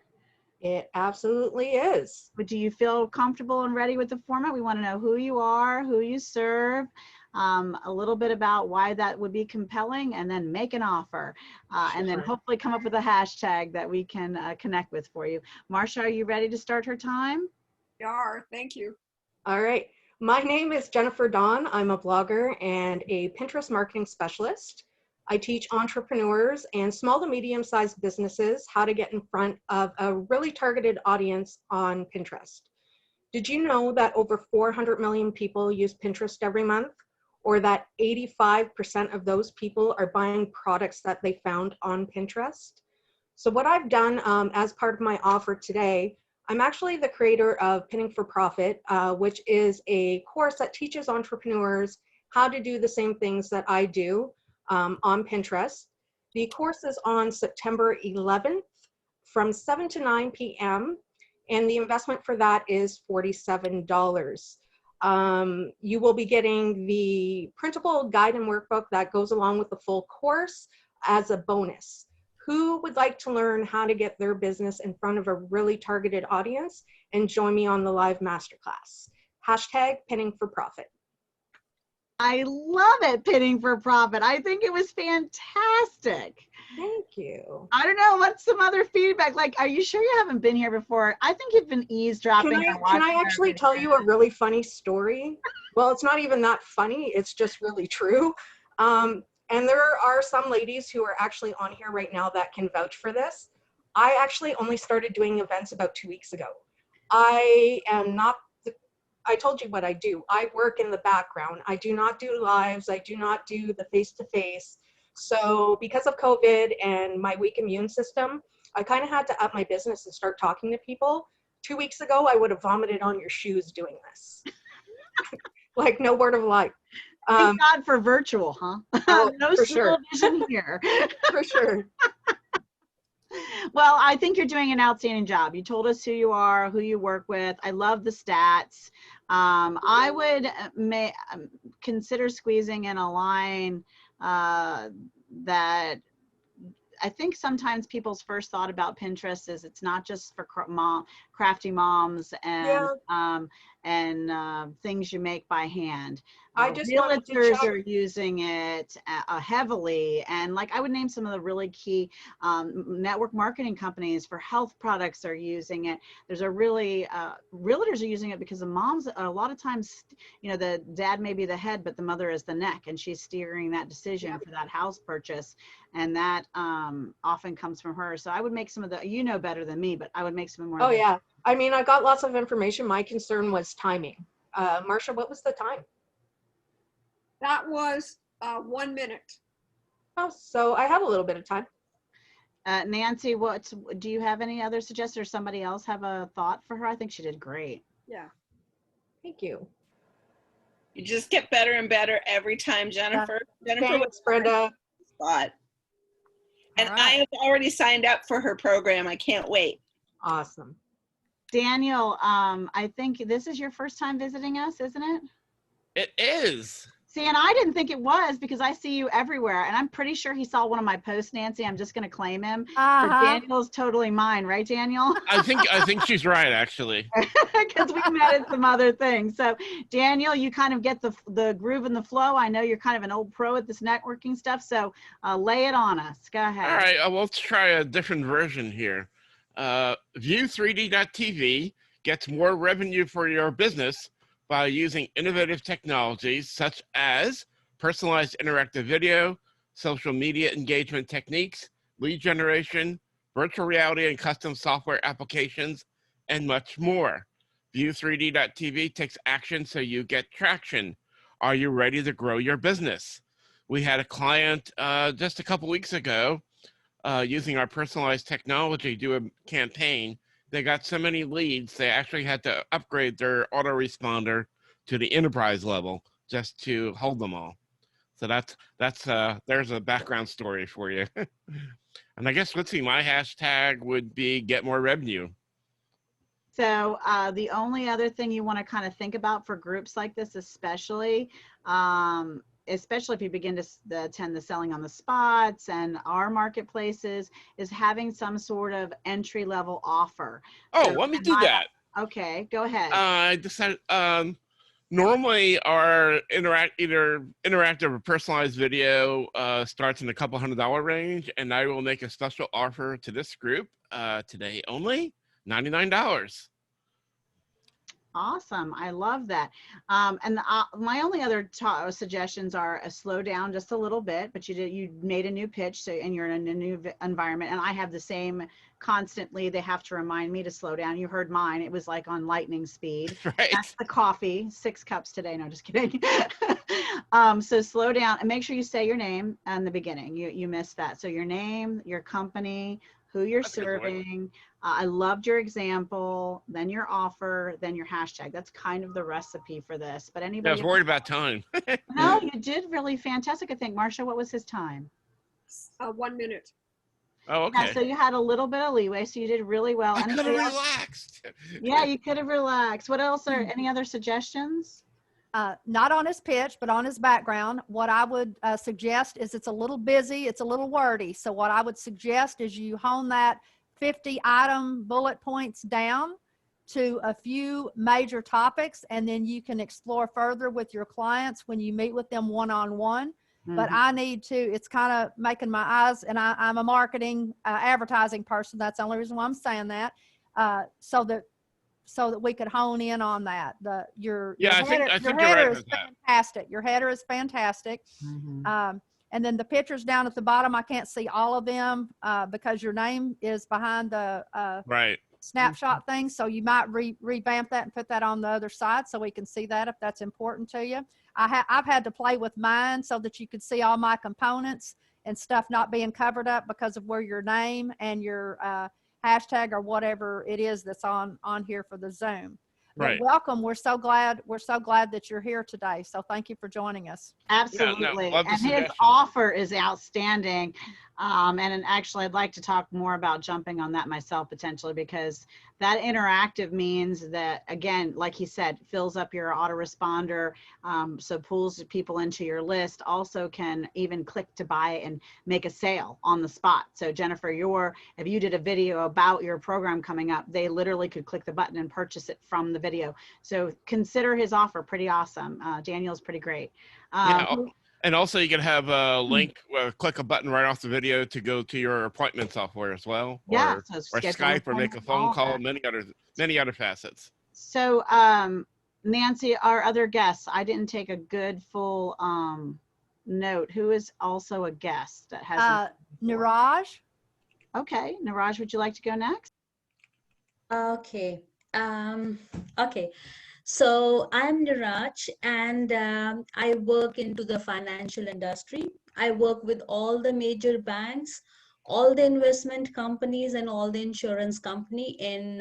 It absolutely is. But do you feel comfortable and ready with the format? We want to know who you are, who you serve, a little bit about why that would be compelling, and then make an offer. And then hopefully come up with a hashtag that we can connect with for you. Marsha, are you ready to start her time? We are, thank you. All right. My name is Jennifer Dawn. I'm a blogger and a Pinterest marketing specialist. I teach entrepreneurs and small to medium-sized businesses how to get in front of a really targeted audience on Pinterest. Did you know that over 400 million people use Pinterest every month, or that 85% of those people are buying products that they found on Pinterest? So what I've done as part of my offer today, I'm actually the creator of Pinning for Profit, which is a course that teaches entrepreneurs how to do the same things that I do on Pinterest. The course is on September 11th from 7 to 9 p.m. and the investment for that is $47. You will be getting the printable guide and workbook that goes along with the full course as a bonus. Who would like to learn how to get their business in front of a really targeted audience and join me on the live masterclass? Hashtag Pinning for Profit. I love it, Pinning for Profit. I think it was fantastic. Thank you. I don't know, what's some other feedback? Like, are you sure you haven't been here before? I think you've been eavesdropping. Can I actually tell you a really funny story? Well, it's not even that funny. It's just really true. And there are some ladies who are actually on here right now that can vouch for this. I actually only started doing events about 2 weeks ago. I am not I told you what I do. I work in the background. I do not do lives. I do not do the face-to-face. So because of COVID and my weak immune system, I kind of had to up my business and start talking to people. 2 weeks ago, I would have vomited on your shoes doing this. Like, no word of lie. Thank God for virtual, huh? Oh, No for small sure. vision here. For sure. Well, I think you're doing an outstanding job. You told us who you are, who you work with. I love the stats. I would consider squeezing in a line that I think sometimes people's first thought about Pinterest is it's not just for crafty moms and things you make by hand. I just wanted to Realtors check. are using it heavily, and like I would name some of the really key network marketing companies for health products are using it. There's a really realtors are using it because the moms a lot of times, you know, the dad may be the head, but the mother is the neck, and she's steering that decision for that house purchase, and that often comes from her. So I would make some of the, you know better than me, but I would make some more. Oh yeah, I mean, I got lots of information. My concern was timing. Marsha, what was the time? That was 1 minute. Oh, so I have a little bit of time. Nancy, do you have any other suggestions, or somebody else have a thought for her? I think she did great. Yeah. Thank you. You just get better and better every time, Jennifer. Jennifer Thanks, Brenda. Spot. And I have already signed up for her program. I can't wait. Awesome. Daniel, I think this is your first time visiting us, isn't it? It is. See, and I didn't think it was because I see you everywhere, and I'm pretty sure he saw one of my posts, Nancy. I'm just going to claim him. But Daniel's totally mine, right, Daniel? I think she's right, actually. Because we met at some other things. So, Daniel, you kind of get the groove and the flow. I know you're kind of an old pro at this networking stuff, so lay it on us. Go ahead. All right, let's try a different version here. View3D.tv gets more revenue for your business by using innovative technologies such as personalized interactive video, social media engagement techniques, lead generation, virtual reality and custom software applications, and much more. View3D.tv takes action so you get traction. Are you ready to grow your business? We had a client just a couple weeks ago using our personalized technology do a campaign they got so many leads, they actually had to upgrade their autoresponder to the enterprise level just to hold them all. So there's a background story for you. And I guess, let's see, my hashtag would be get more revenue. So the only other thing you want to kind of think about for groups like this, especially if you begin to attend the selling on the spots and our marketplaces, is having some sort of entry level offer. Oh, So let me do that. Okay, go ahead. I decided, normally our either interactive or personalized video starts in a couple $100 range, and I will make a special offer to this group today only, $99. Awesome. I love that. And my only other suggestions are slow down just a little bit, but you made a new pitch, so, and you're in a new environment. And I have the same constantly. They have to remind me to slow down. You heard mine. It was like on lightning speed. Right. That's the coffee, 6 cups today. No, just kidding. So slow down and make sure you say your name in the beginning. You missed that. So your name, your company, who you're serving. I loved your example, then your offer, then your hashtag. That's kind of the recipe for this. But anybody? I was worried about time. No, you did really fantastic. I think. Marsha, what was his time? 1 minute. Oh, okay. Yeah, so you had a little bit of leeway, so you did really well. I could have relaxed. Yeah, you could have relaxed. What else are any other suggestions? Not on his pitch, but on his background. What I would suggest is it's a little busy, it's a little wordy. So what I would suggest is you hone that 50 item bullet points down to a few major topics, and then you can explore further with your clients when you meet with them one-on-one. But I need to, it's kind of making my eyes, and I'm a marketing advertising person. That's the only reason why I'm saying that. So that we could hone in on that. Your header is fantastic. Your header is fantastic. And then the pictures down at the bottom, I can't see all of them because your name is behind the snapshot thing. So you might revamp that and put that on the other side so we can see that if that's important to you. I've had to play with mine so that you could see all my components and stuff not being covered up because of where your name and your hashtag or whatever it is that's on here for the Zoom. Right. Welcome. We're so glad that you're here today. So thank you for joining us. Absolutely. Yeah, no, and his offer is outstanding. And actually, I'd like to talk more about jumping on that myself potentially, because that interactive means that, again, like he said, fills up your autoresponder, so pulls people into your list, also can even click to buy and make a sale on the spot. So Jennifer, if you did a video about your program coming up, they literally could click the button and purchase it from the video. So consider his offer pretty awesome. Daniel's pretty great. And also you can have a link, click a button right off the video to go to your appointment software as well. Yeah, or Skype, or make a phone call, many other facets. So Nancy, our other guests, I didn't take a good full note. Who is also a guest that has Niraj? Okay, Niraj, would you like to go next? Okay. Okay. So I'm Niraj, and I work into the financial industry. I work with all the major banks, all the investment companies, and all the insurance company in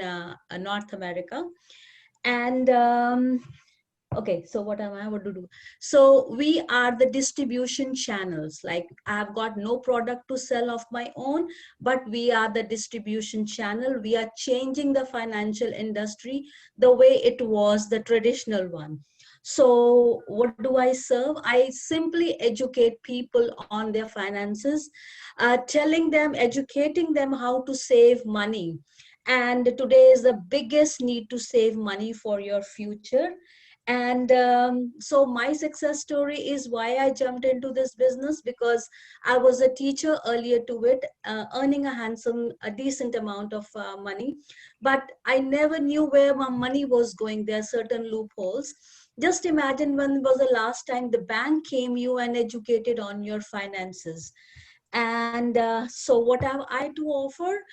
North America. And okay, so what am I about to do? So we are the distribution channels. Like, I've got no product to sell of my own, but we are the distribution channel. We are changing the financial industry the way it was the traditional one. So what do I serve? I simply educate people on their finances, educating them how to save money. And today is the biggest need to save money for your future. And so my success story is why I jumped into this business, because I was a teacher earlier to it, earning a decent amount of money, but I never knew where my money was going. There are certain loopholes. Just imagine, when was the last time the bank came you and educated on your finances? And so what have I to offer?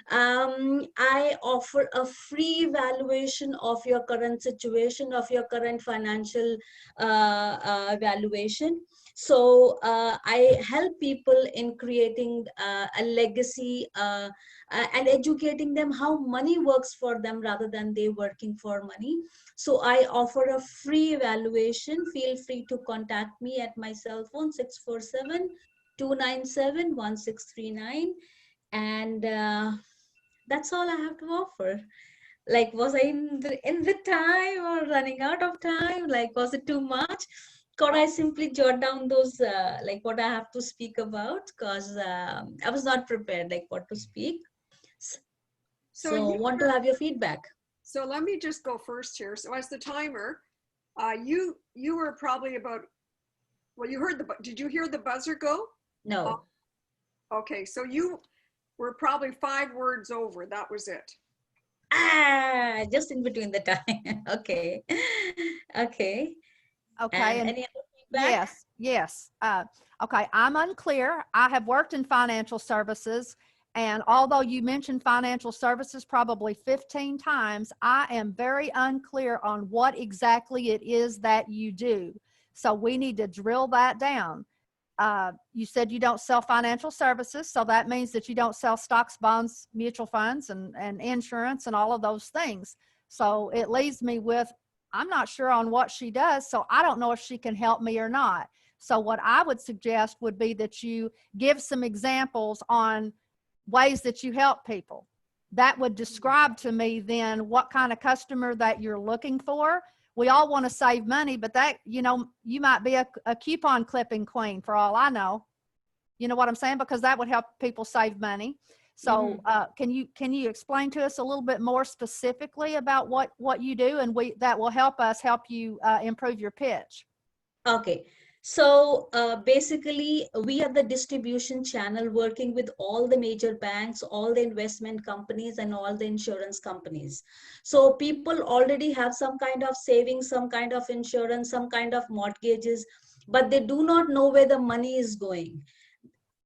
I offer a free evaluation of your current situation, of your current financial valuation. So I help people in creating a legacy and educating them how money works for them rather than they working for money. So I offer a free evaluation. Feel free to contact me at my cell phone 647-297-1639. And that's all I have to offer. Like, was I in the time or running out of time? Like, was it too much? Could I simply jot down those, like what I have to speak about? Because I was not prepared, like what to speak. So want to have your feedback. So let me just go first here. So as the timer, you were probably about, well, you heard did you hear the buzzer go? No. Okay, so you were probably 5 words over. That was it. Just in between the time. Okay. Okay. Okay. And any other feedback? Yes. Okay. I'm unclear. I have worked in financial services, and although you mentioned financial services probably 15 times, I am very unclear on what exactly it is that you do. So we need to drill that down. You said you don't sell financial services, so that means that you don't sell stocks, bonds, mutual funds, and insurance and all of those things. So it leaves me with, I'm not sure on what she does, so I don't know if she can help me or not. So what I would suggest would be that you give some examples on ways that you help people. That would describe to me then what kind of customer that you're looking for. We all want to save money, but that, you know, you might be a coupon clipping queen for all I know. You know what I'm saying? Because that would help people save money. So can you explain to us a little bit more specifically about what you do, and that will help us help you improve your pitch? Okay. So basically, we are the distribution channel working with all the major banks, all the investment companies, and all the insurance companies. So people already have some kind of savings, some kind of insurance, some kind of mortgages, but they do not know where the money is going.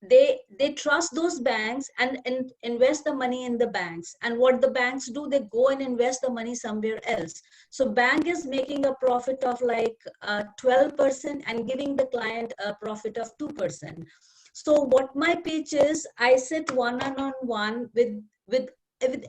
They trust those banks and invest the money in the banks, and what the banks do, they go and invest the money somewhere else. So bank is making a profit of like 12% and giving the client a profit of 2%. So what my pitch is, I sit one-on-one with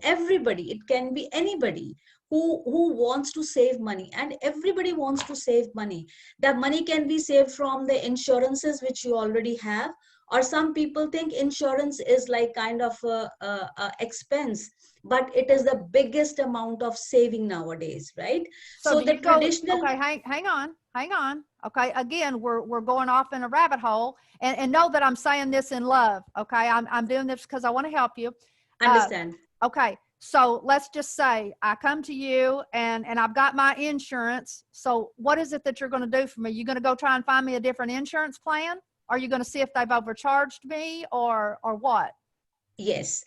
everybody. It can be anybody who wants to save money, and everybody wants to save money. That money can be saved from the insurances which you already have, or some people think insurance is like kind of a expense, but it is the biggest amount of saving nowadays, right? So the traditional. Okay, hang on. Okay, again, we're going off in a rabbit hole, and know that I'm saying this in love. Okay, I'm doing this because I want to help you. Understand. Okay, so let's just say I come to you and I've got my insurance. So what is it that you're going to do for me? You're going to go try and find me a different insurance plan? Are you going to see if they've overcharged me or what? Yes.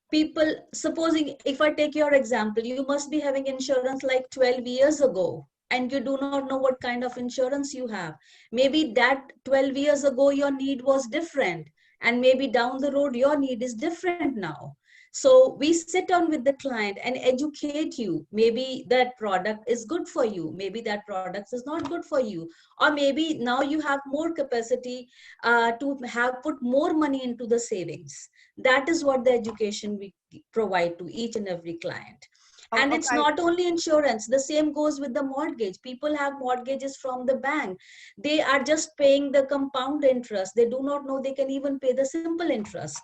People, supposing if I take your example, you must be having insurance like 12 years ago, and you do not know what kind of insurance you have. Maybe that 12 years ago, your need was different. And maybe down the road, your need is different now. So we sit down with the client and educate you. Maybe that product is good for you. Maybe that product is not good for you. Or maybe now you have more capacity to have put more money into the savings. That is what the education we provide to each and every client. And it's not only insurance. The same goes with the mortgage. People have mortgages from the bank. They are just paying the compound interest. They do not know they can even pay the simple interest.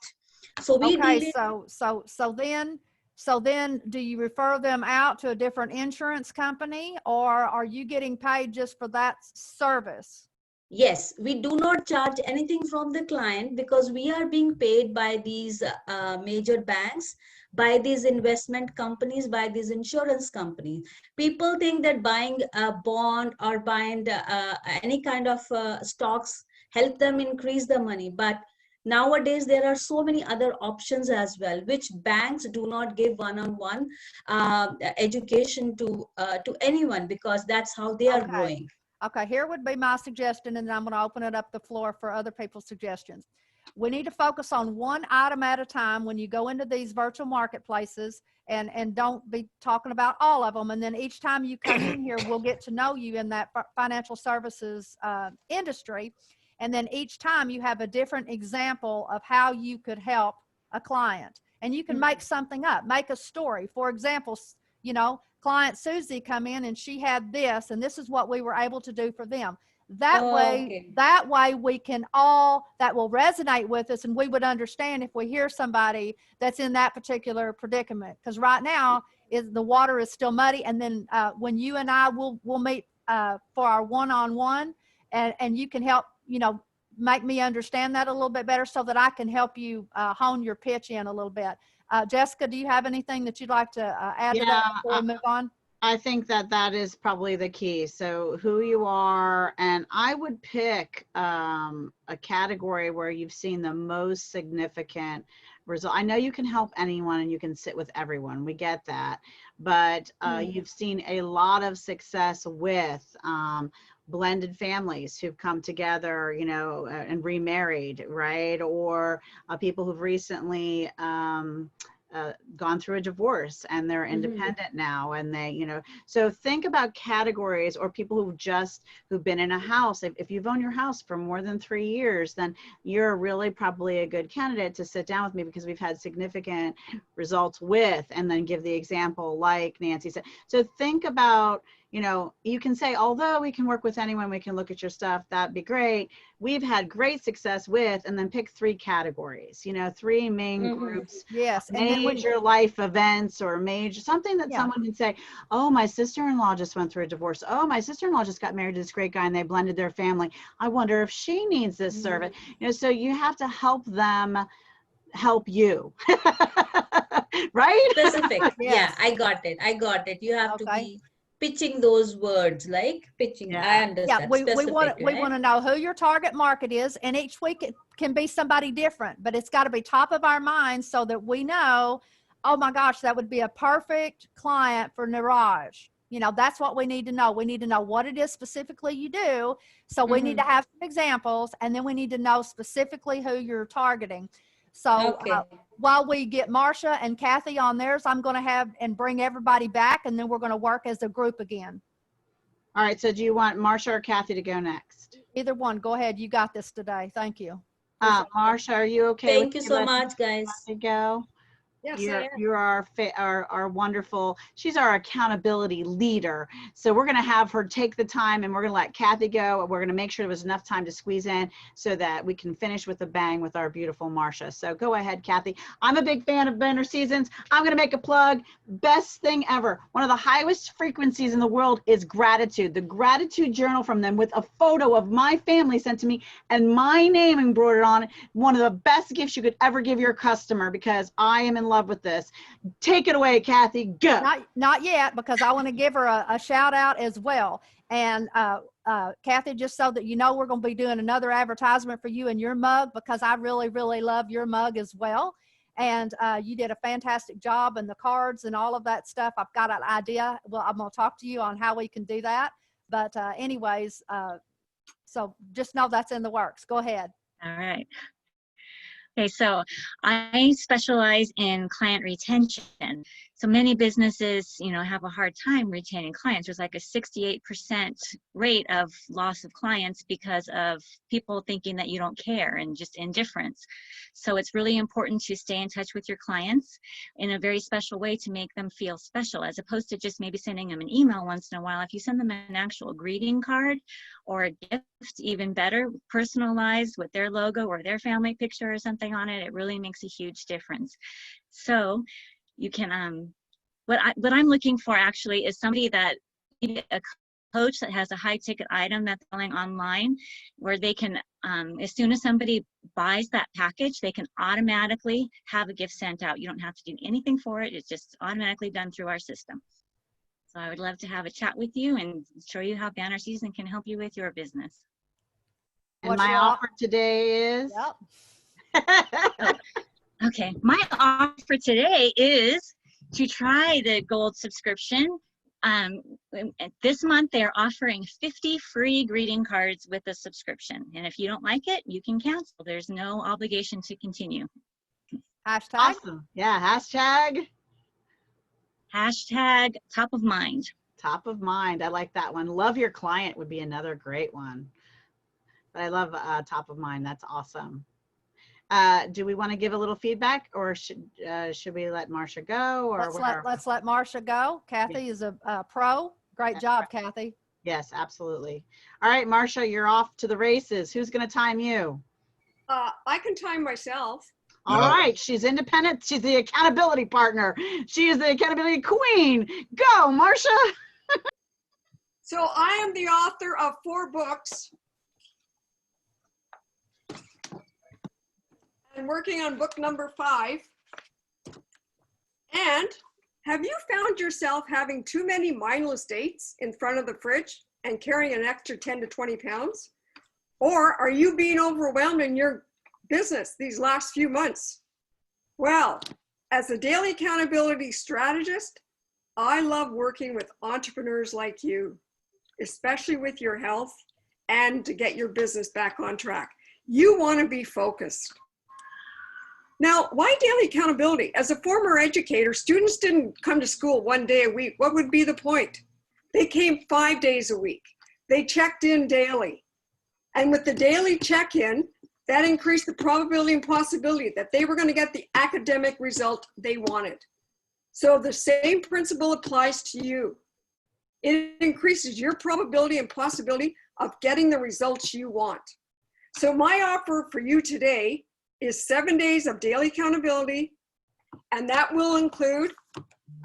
So we so then do you refer them out to a different insurance company, or are you getting paid just for that service? Yes, we do not charge anything from the client because we are being paid by these major banks, by these investment companies, by these insurance companies. People think that buying a bond or buying any kind of stocks help them increase the money, but nowadays, there are so many other options as well, which banks do not give one-on-one education to anyone, because that's how they are growing. Okay, here would be my suggestion, and then I'm going to open it up the floor for other people's suggestions. We need to focus on one item at a time when you go into these virtual marketplaces, and don't be talking about all of them. And then each time you come in here, we'll get to know you in that financial services industry. And then each time you have a different example of how you could help a client. And you can make something up, make a story. For example, you know, client Susie come in and she had this, and this is what we were able to do for them. That way we can all, that will resonate with us, and we would understand if we hear somebody that's in that particular predicament. Because right now the water is still muddy. And then when you and I will meet for our one-on-one, and you can help, you know, make me understand that a little bit better so that I can help you hone your pitch in a little bit. Jessica, do you have anything that you'd like to add to that before we move on? I think that is probably the key. So who you are, and I would pick a category where you've seen the most significant result. I know you can help anyone and you can sit with everyone. We get that. But you've seen a lot of success with blended families who've come together, you know, and remarried, right? Or people who've recently gone through a divorce and they're independent now, and they, you know, so think about categories, or people who've been in a house. If you've owned your house for more than 3 years, then you're really probably a good candidate to sit down with me, because we've had significant results with, and then give the example like Nancy said. So think about, you know, you can say, although we can work with anyone, we can look at your stuff, that'd be great. We've had great success with, and then pick 3 categories, you know, 3 main groups. Yes. Major life events, or major, something that someone can say, oh, my sister-in-law just went through a divorce. Oh, my sister-in-law just got married to this great guy and they blended their family. I wonder if she needs this service. You know, so you have to help them help you. Right? Specific. Yeah, I got it. You have to be pitching those words, like pitching. I understand. We Specific, want to know who your target market is, and each week it can be somebody different, but it's got to be top of our minds so that we know, oh my gosh, that would be a perfect client for Niraj. You know, that's what we need to know. We need to know what it is specifically you do. So we need to have some examples, and then we need to know specifically who you're targeting. So while we get Marsha and Kathy on theirs, I'm going to have and bring everybody back, and then we're going to work as a group again. All right. So do you want Marsha or Kathy to go next? Either one. Go ahead. You got this today. Thank you. Marsha, are you okay? Thank you so much, guys. Go. Yes, You're our wonderful, she's our accountability leader. So we're going to have her take the time, and we're going to let Kathy go. We're going to make sure there was enough time to squeeze in so that we can finish with a bang with our beautiful Marsha. So go ahead, Kathy. I'm a big fan of Banner Seasons. I'm going to make a plug. Best thing ever. One of the highest frequencies in the world is gratitude. The gratitude journal from them with a photo of my family sent to me and my name embroidered on it. One of the best gifts you could ever give your customer, because I am in love with this. Take it away, Kathy. Go. Not yet, because I want to give her a shout out as well. And Kathy, just so that you know, we're going to be doing another advertisement for you and your mug, because I really, really love your mug as well. And you did a fantastic job, and the cards and all of that stuff. I've got an idea. Well, I'm going to talk to you on how we can do that. But anyways, so just know that's in the works. Go ahead. All right. Okay, so I specialize in client retention. So many businesses, you know, have a hard time retaining clients. There's like a 68% rate of loss of clients because of people thinking that you don't care and just indifference. So it's really important to stay in touch with your clients in a very special way to make them feel special, as opposed to just maybe sending them an email once in a while. If you send them an actual greeting card or a gift, even better, personalized with their logo or their family picture or something on it, it really makes a huge difference. So you can, what I'm looking for actually is somebody that, a coach that has a high ticket item that's selling online, where they can, as soon as somebody buys that package, they can automatically have a gift sent out. You don't have to do anything for it. It's just automatically done through our system. So I would love to have a chat with you and show you how Banner Season can help you with your business. And my offer today is? Okay, my offer today is to try the gold subscription. This month they're offering 50 free greeting cards with a subscription. And if you don't like it, you can cancel. There's no obligation to continue. Hashtag. Awesome. Yeah, Hashtag top of mind. Top of mind. I like that one. Love your client would be another great one. But I love Top of Mind. That's awesome. Do we want to give a little feedback, or should we let Marcia go? Or Let's let Marcia go. Kathy is a pro. Great job, Kathy. Yes, absolutely. All right, Marcia, you're off to the races. Who's going to time you? I can time myself. All right, she's independent. She's the accountability partner. She is the accountability queen. Go, Marcia. So I am the author of 4 books. I'm working on book number 5. And have you found yourself having too many mindless dates in front of the fridge and carrying an extra 10 to 20 pounds? Or are you being overwhelmed in your business these last few months? Well, as a daily accountability strategist, I love working with entrepreneurs like you, especially with your health and to get your business back on track. You want to be focused. Now, why daily accountability? As a former educator, students didn't come to school 1 day a week. What would be the point? They came 5 days a week. They checked in daily. And with the daily check-in, that increased the probability and possibility that they were going to get the academic result they wanted. So the same principle applies to you. It increases your probability and possibility of getting the results you want. So my offer for you today is 7 days of daily accountability, and that will include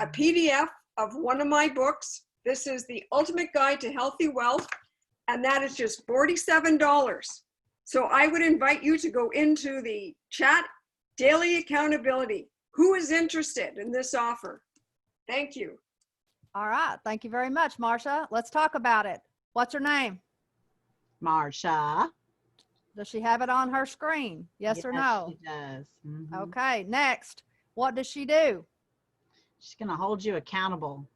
a PDF of one of my books. This is The Ultimate Guide to Healthy Wealth, and that is just $47. So I would invite you to go into the chat, Daily Accountability. Who is interested in this offer? Thank you. All right. Thank you very much, Marcia. Let's talk about it. What's her name? Marcia. Does she have it on her screen? Yes or no? She does. Mhm. Okay. Next. What does she do? She's going to hold you accountable.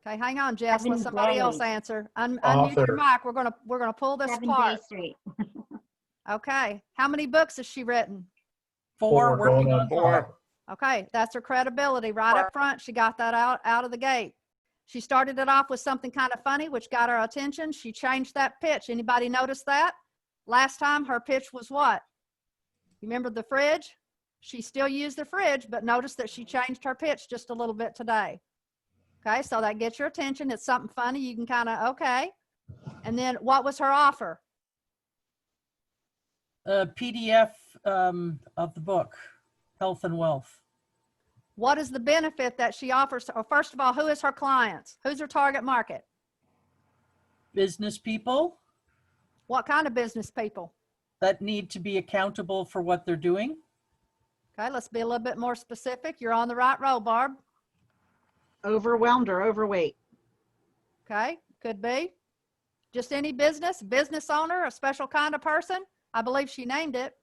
Okay, hang on, Jess. Let 7 somebody else days. answer. Unmute your mic. We're gonna pull this 7 apart. days straight. Okay. How many books has she written? 4, working going on 4. Okay, that's her credibility right up front. She got that out of the gate. She started it off with something kind of funny, which got her attention. She changed that pitch. Anybody notice that? Last time her pitch was what? You remember the fridge? She still used the fridge, but notice that she changed her pitch just a little bit today. Okay, so that gets your attention. It's something funny. You can kind of, okay. And then what was her offer? A PDF of the book, Health and Wealth. What is the benefit that she offers? Or first of all, who is her clients? Who's her target market? Business people What kind of business people? that need to be accountable for what they're doing. Okay, let's be a little bit more specific. You're on the right road, Barb. Overwhelmed or overweight. Okay, could be. Just any business owner, a special kind of person. I believe she named it.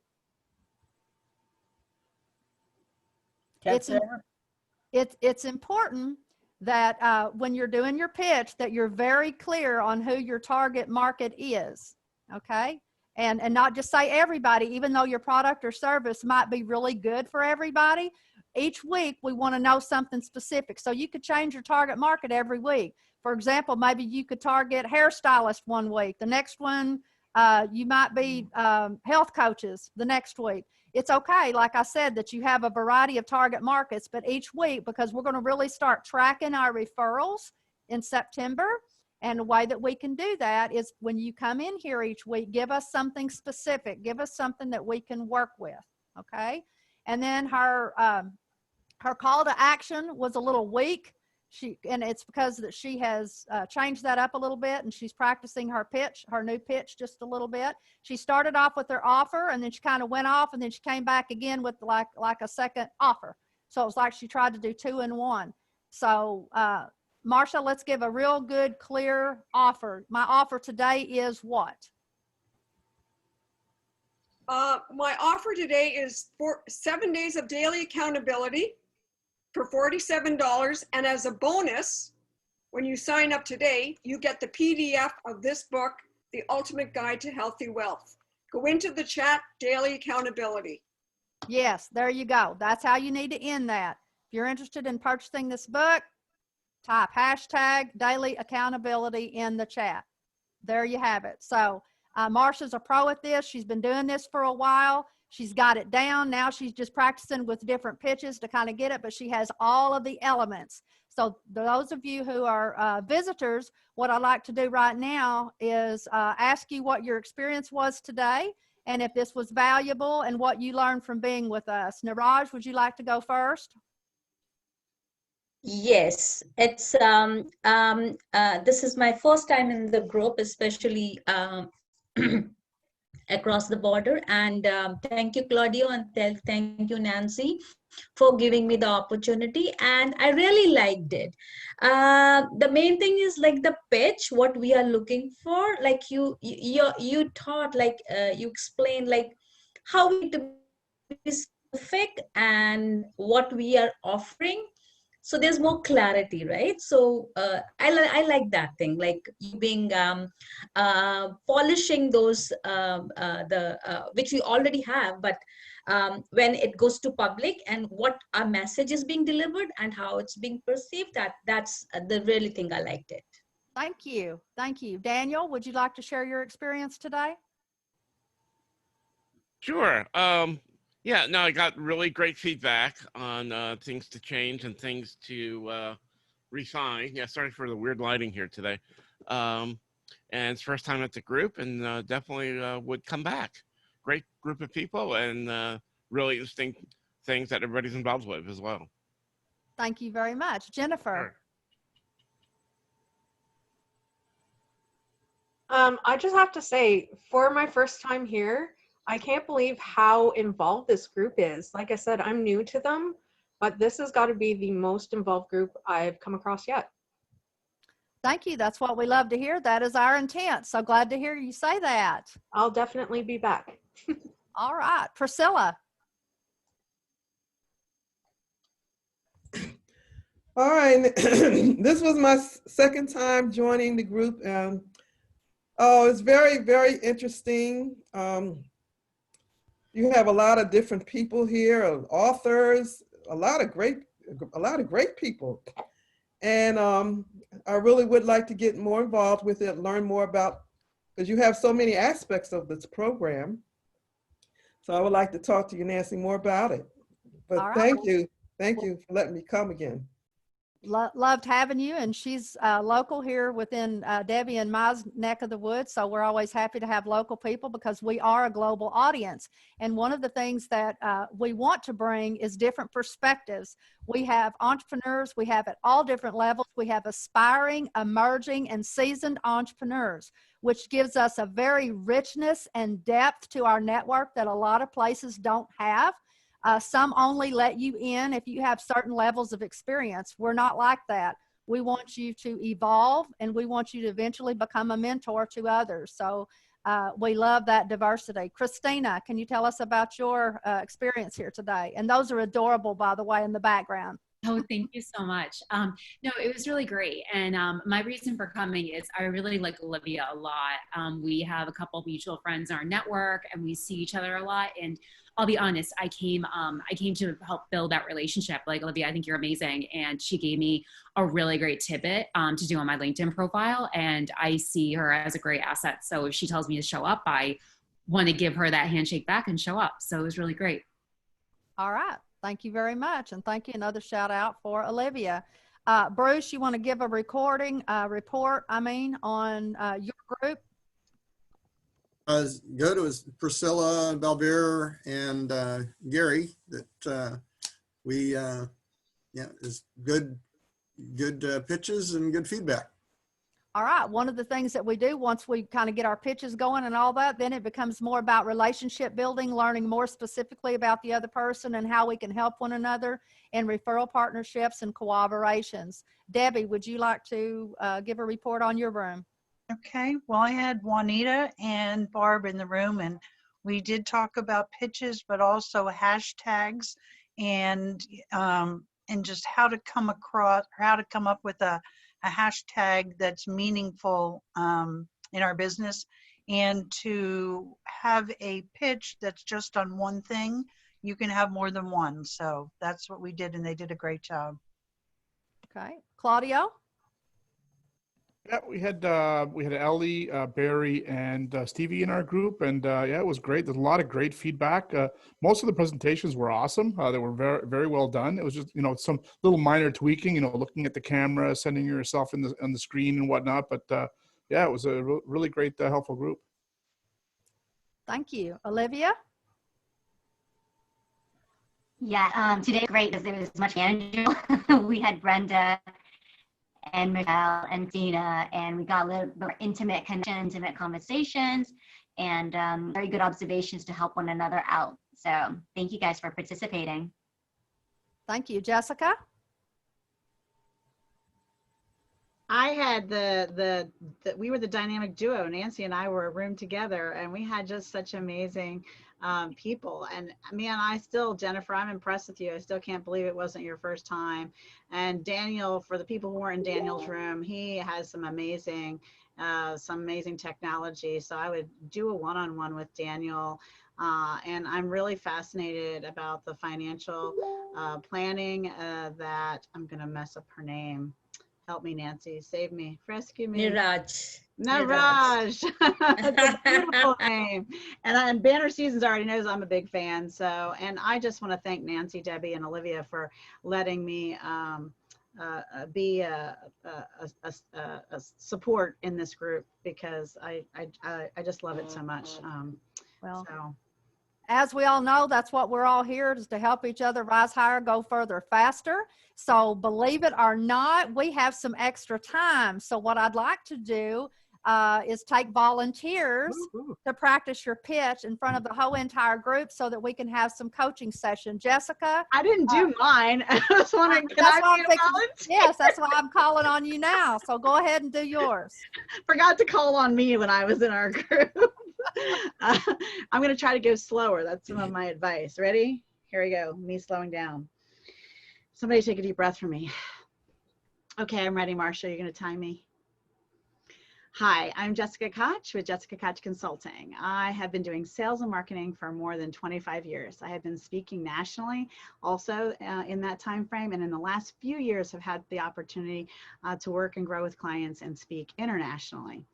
It's important that when you're doing your pitch that you're very clear on who your target market is, okay? And not just say everybody, even though your product or service might be really good for everybody. Each week we want to know something specific. So you could change your target market every week. For example, maybe you could target hairstylists one week. The next one, you might be health coaches the next week. It's okay, like I said, that you have a variety of target markets, but each week, because we're going to really start tracking our referrals in September, and the way that we can do that is when you come in here each week, give us something specific, give us something that we can work with, okay? And then her call to action was a little weak. And it's because that she has changed that up a little bit, and she's practicing her pitch, her new pitch, just a little bit. She started off with her offer, and then she kind of went off, and then she came back again with like a second offer. So it was like she tried to do 2 in 1. So Marcia, let's give a real good, clear offer. My offer today is what? My offer today is for 7 days of daily accountability for $47. And as a bonus, when you sign up today, you get the PDF of this book, The Ultimate Guide to Healthy Wealth. Go into the chat, Daily Accountability. Yes, there you go. That's how you need to end that. If you're interested in purchasing this book, type hashtag daily accountability in the chat. There you have it. So Marsha's a pro at this. She's been doing this for a while. She's got it down. Now she's just practicing with different pitches to kind of get it, but she has all of the elements. So those of you who are visitors, what I'd like to do right now is ask you what your experience was today and if this was valuable and what you learned from being with us. Niraj, would you like to go first? Yes, it's this is my first time in the group, especially across the border. And thank you, Claudio, and thank you, Nancy, for giving me the opportunity. And I really liked it. The main thing is like the pitch, what we are looking for. Like you taught, like you explained, like how we to be specific and what we are offering. So there's more clarity, right? So I like that thing, like you being polishing those which we already have, but when it goes to public and what our message is being delivered and how it's being perceived, that's the really thing I liked it. Thank you. Thank you. Daniel, would you like to share your experience today? Sure. Yeah, no, I got really great feedback on things to change and things to refine. Yeah, sorry for the weird lighting here today. And it's first time at the group, and definitely would come back. Great group of people and really interesting things that everybody's involved with as well. Thank you very much. Jennifer. Sure. I just have to say, for my first time here, I can't believe how involved this group is. Like I said, I'm new to them, but this has got to be the most involved group I've come across yet. Thank you. That's what we love to hear. That is our intent. So glad to hear you say that. I'll definitely be back. All right. Priscilla. All right, this was my second time joining the group. Oh, it's very, very interesting. You have a lot of different people here, authors, a lot of great people. And I really would like to get more involved with it, learn more about, because you have so many aspects of this program. So I would like to talk to you, Nancy, more about it. But All right. thank you for letting me come again. Loved having you, and she's local here within DebbY and my neck of the woods, so we're always happy to have local people because we are a global audience. And one of the things that we want to bring is different perspectives. We have entrepreneurs, we have at all different levels, we have aspiring, emerging, and seasoned entrepreneurs, which gives us a very richness and depth to our network that a lot of places don't have. Some only let you in if you have certain levels of experience. We're not like that. We want you to evolve, and we want you to eventually become a mentor to others. So we love that diversity. Christina, can you tell us about your experience here today? And those are adorable, by the way, in the background. Oh, thank you so much. No, it was really great. And my reason for coming is I really like Olivia a lot. We have a couple of mutual friends in our network, and we see each other a lot. And I'll be honest, I came to help build that relationship. Like, Olivia, I think you're amazing. And she gave me a really great tidbit to do on my LinkedIn profile. And I see her as a great asset. So if she tells me to show up, I want to give her that handshake back and show up. So it was really great. All right. Thank you very much. And thank you. Another shout out for Olivia. Bruce, you want to give a report on your group? Good. It was Priscilla, Belver, and Gary that is good pitches and good feedback. All right. One of the things that we do once we kind of get our pitches going and all that, then it becomes more about relationship building, learning more specifically about the other person and how we can help one another in referral partnerships and collaborations. DebbY, would you like to give a report on your room? Okay, well, I had Juanita and Barb in the room, and we did talk about pitches, but also hashtags and just how to come up with a hashtag that's meaningful in our business, and to have a pitch that's just on one thing. You can have more than one. So that's what we did, and they did a great job. Okay. Claudio? Yeah, we had Ellie, Barry, and Stevie in our group, and yeah, it was great. There's a lot of great feedback. Most of the presentations were awesome. They were very, very well done. It was just, some little minor tweaking, looking at the camera, sending yourself on the screen and whatnot. But yeah, it was a really great, helpful group. Thank you. Olivia? Yeah, today great because there was much manageable. We had Brenda and Michelle and Dina, and we got a little more intimate connections, intimate conversations, and very good observations to help one another out. So thank you guys for participating. Thank you. Jessica? I had we were the dynamic duo. Nancy and I were a room together, and we had just such amazing people. And man, Jennifer, I'm impressed with you. I still can't believe it wasn't your first time. And Daniel, for the people who weren't in Daniel's room, he has some amazing technology. So I would do a one-on-one with Daniel. And I'm really fascinated about the financial planning that I'm going to mess up her name. Help me, Nancy. Save me. Rescue me. Niraj. Niraj. That's a beautiful name. And Banner Seasons already knows I'm a big fan. So, and I just want to thank Nancy, Debbie, and Olivia for letting me be a support in this group, because I just love it so much. As we all know, that's what we're all here, is to help each other rise higher, go further, faster. So believe it or not, we have some extra time. So what I'd like to do is take volunteers to practice your pitch in front of the whole entire group so that we can have some coaching session. Jessica? I didn't do mine. I was wondering, yes, that's why I'm calling on you now. So go ahead and do yours. Forgot to call on me when I was in our group. I'm going to try to go slower. That's some of my advice. Ready? Here we go. Me slowing down. Somebody take a deep breath for me. Okay, I'm ready, Marcia. You're going to time me. Hi, I'm Jessica Koch with Jessica Koch Consulting. I have been doing sales and marketing for more than 25 years. I have been speaking nationally also in that time frame, and in the last few years have had the opportunity to work and grow with clients and speak internationally.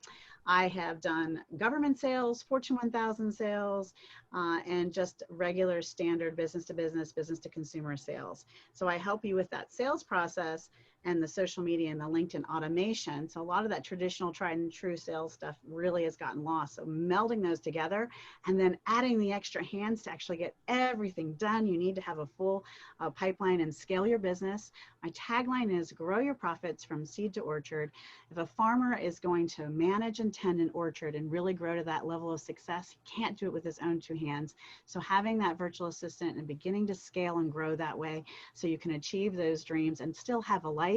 I have done government sales, Fortune 1000 sales, and just regular standard business to business, business to consumer sales. So I help you with that sales process and the social media and the LinkedIn automation. So a lot of that traditional tried and true sales stuff really has gotten lost. So melding those together and then adding the extra hands to actually get everything done. You need to have a full pipeline and scale your business. My tagline is grow your profits from seed to orchard. If a farmer is going to manage and tend an orchard and really grow to that level of success, he can't do it with his own two hands. So having that virtual assistant and beginning to scale and grow that way so you can achieve those dreams and still have a life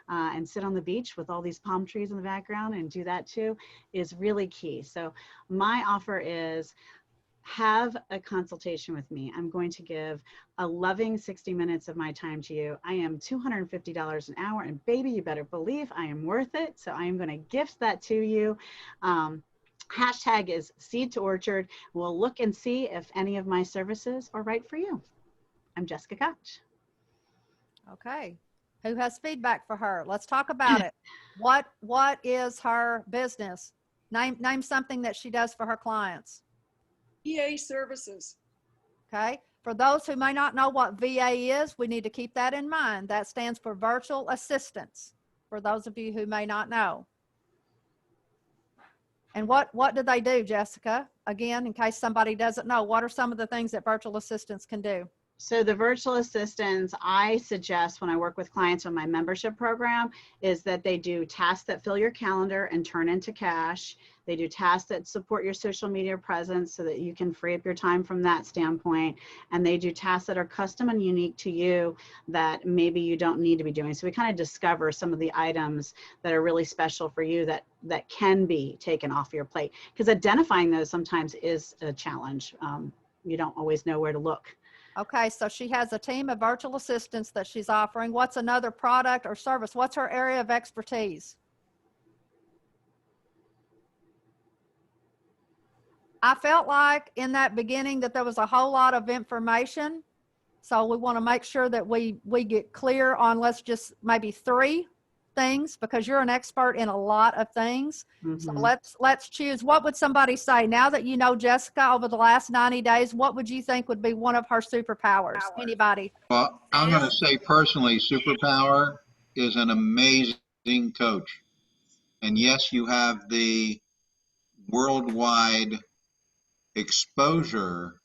and sit on the beach with all these palm trees in the background and do that too is really key. So my offer is have a consultation with me. I'm going to give a loving 60 minutes of my time to you. I am $250 an hour, and baby, you better believe I am worth it. So I am going to gift that to you. Hashtag is Seed to Orchard. We'll look and see if any of my services are right for you. I'm Jessica Koch. Okay. Who has feedback for her? Let's talk about it. What is her business? Name something that she does for her clients. VA services. Okay. For those who may not know what VA is, we need to keep that in mind. That stands for virtual assistants, for those of you who may not know. And what do they do, Jessica? Again, in case somebody doesn't know, what are some of the things that virtual assistants can do? So the virtual assistants I suggest when I work with clients on my membership program is that they do tasks that fill your calendar and turn into cash. They do tasks that support your social media presence so that you can free up your time from that standpoint. And they do tasks that are custom and unique to you that maybe you don't need to be doing. So we kind of discover some of the items that are really special for you that can be taken off your plate. Because identifying those sometimes is a challenge. You don't always know where to look. Okay, so she has a team of virtual assistants that she's offering. What's another product or service? What's her area of expertise? I felt like in that beginning that there was a whole lot of information. So we want to make sure that we get clear on, let's just maybe 3 things because you're an expert in a lot of things. So Mhm. let's choose. What would somebody say now that you know Jessica over the last 90 days? What would you think would be one of her superpowers? Anybody? Well, I'm going to say personally, superpower is an amazing coach. And yes, you have the worldwide exposure,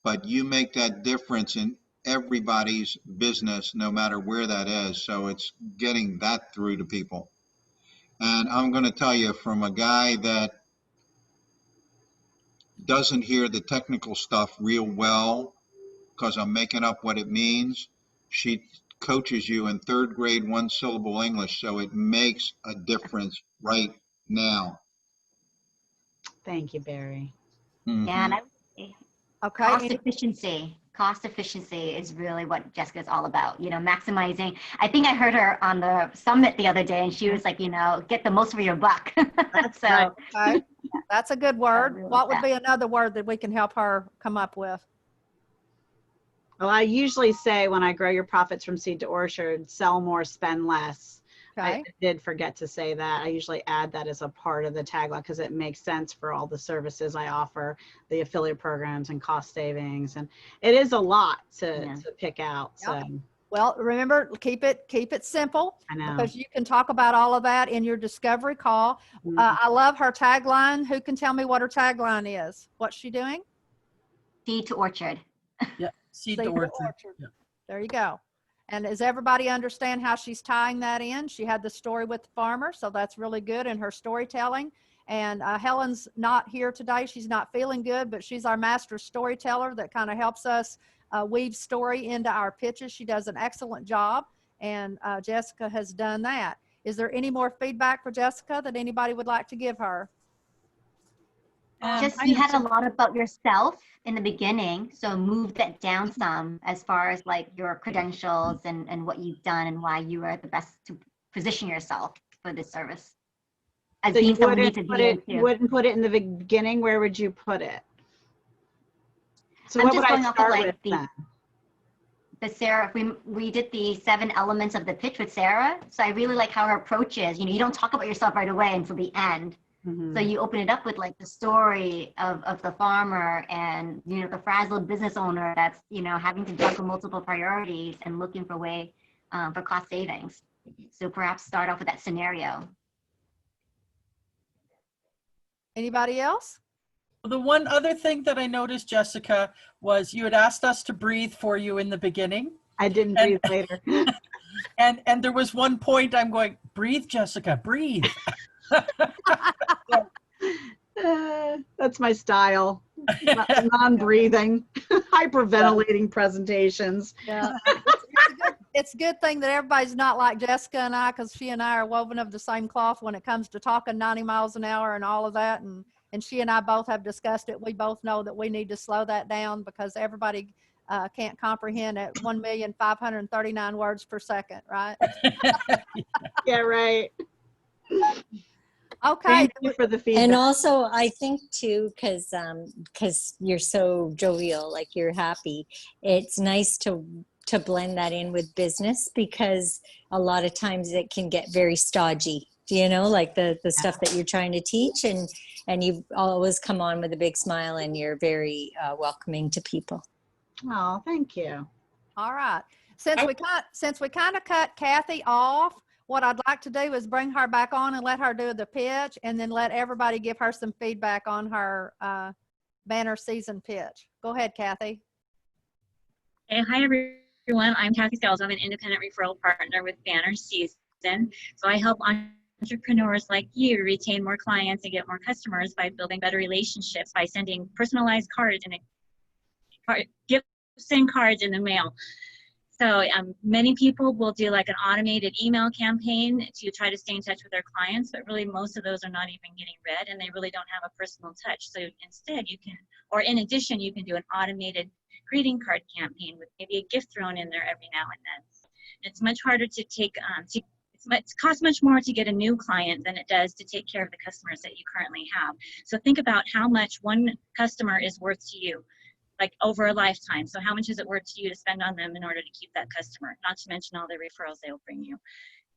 but you make that difference in everybody's business, no matter where that is. So it's getting that through to people. And I'm going to tell you, from a guy that doesn't hear the technical stuff real well, because I'm making up what it means, she coaches you in third grade, one syllable English. So it makes a difference right now. Thank you, Barry. Mhm. Yeah, and I would say Okay. cost efficiency is really what Jessica's all about, you know, maximizing. I think I heard her on the summit the other day and she was like, you know, get the most for your buck. That's so right. Okay. That's a good word. really What would that. be another word that we can help her come up with? Well, I usually say when I grow your profits from seed to orchard, sell more, spend less. I Okay. did forget to say that. I usually add that as a part of the tagline because it makes sense for all the services I offer, the affiliate programs and cost savings. And it is a lot to pick out. So Well, remember, keep it simple I know. because you can talk about all of that in your discovery call. Mhm. I love her tagline. Who can tell me what her tagline is? What's she doing? Seed to orchard. Yeah, seed Seed to to orchard. orchard. Yeah. There you go. And does everybody understand how she's tying that in? She had the story with the farmer, so that's really good in her storytelling. And Helen's not here today. She's not feeling good, but she's our master storyteller that kind of helps us weave story into our pitches. She does an excellent job, and Jessica has done that. Is there any more feedback for Jessica that anybody would like to give her? Just you had a lot about yourself in the beginning, so move that down some as far as like your credentials and what you've done and why you are the best to position yourself for this service. As So being you someone wouldn't who needs put to be it, in too. wouldn't put it in the beginning. Where would you put it? So I'm what just would I going off of start like with then? the Sarah, we did the 7 elements of the pitch with Sarah. So I really like how her approach is, you know, you don't talk about yourself right away until the end. So you open it up with like the story of the farmer and, you know, the frazzled business owner that's, you know, having to juggle multiple priorities and looking for way for cost savings. So perhaps start off with that scenario. Anybody else? The one other thing that I noticed, Jessica, was you had asked us to breathe for you in the beginning. I didn't breathe later. And there was one point I'm going, breathe, Jessica, breathe. That's my style. Non-breathing, hyperventilating presentations. Yeah. It's a good thing that everybody's not like Jessica and I, because she and I are woven of the same cloth when it comes to talking 90 miles an hour and all of that. And she and I both have discussed it. We both know that we need to slow that down because everybody can't comprehend at 1,539 words per second, right? Yeah, right. Okay. Thank you for the feedback. And also, I think too, because you're so jovial, like you're happy. It's nice to blend that in with business because a lot of times it can get very stodgy. You know, like the stuff that you're trying to teach, and you always come on with a big smile, and you're very welcoming to people. Oh, thank you. All right. Since we kind of cut Kathy off, what I'd like to do is bring her back on and let her do the pitch, and then let everybody give her some feedback on her banner season pitch. Go ahead, Kathy. Hey, hi everyone. I'm Kathy Scales. I'm an independent referral partner with Banner Season. So I help entrepreneurs like you retain more clients and get more customers by building better relationships by sending personalized cards and gifts and cards in the mail. So many people will do like an automated email campaign to try to stay in touch with their clients, but really most of those are not even getting read and they really don't have a personal touch. So instead you can, or in addition, you can do an automated greeting card campaign with maybe a gift thrown in there every now and then. It's much harder to take, it costs much more to get a new client than it does to take care of the customers that you currently have. So think about how much one customer is worth to you, like over a lifetime. So how much is it worth to you to spend on them in order to keep that customer, not to mention all the referrals they'll bring you.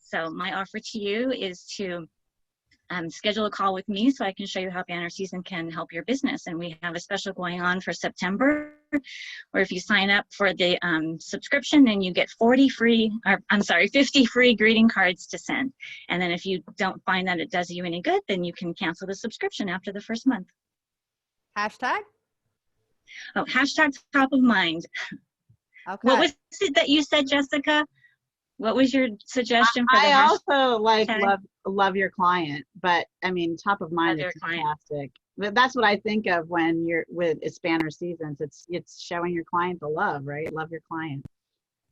So my offer to you is to schedule a call with me so I can show you how banner season can help your business. And we have a special going on for September, where if you sign up for the subscription, then you get 50 free greeting cards to send. And then if you don't find that it does you any good, then you can cancel the subscription after the first month. Hashtag? Oh, hashtag top of mind. Okay. What was it that you said, Jessica? What was your suggestion for the I hashtag? also like love your client, but I mean, top of mind is fantastic. But that's what I think of when you're with it's banner seasons. It's showing your client the love, right? Love your client.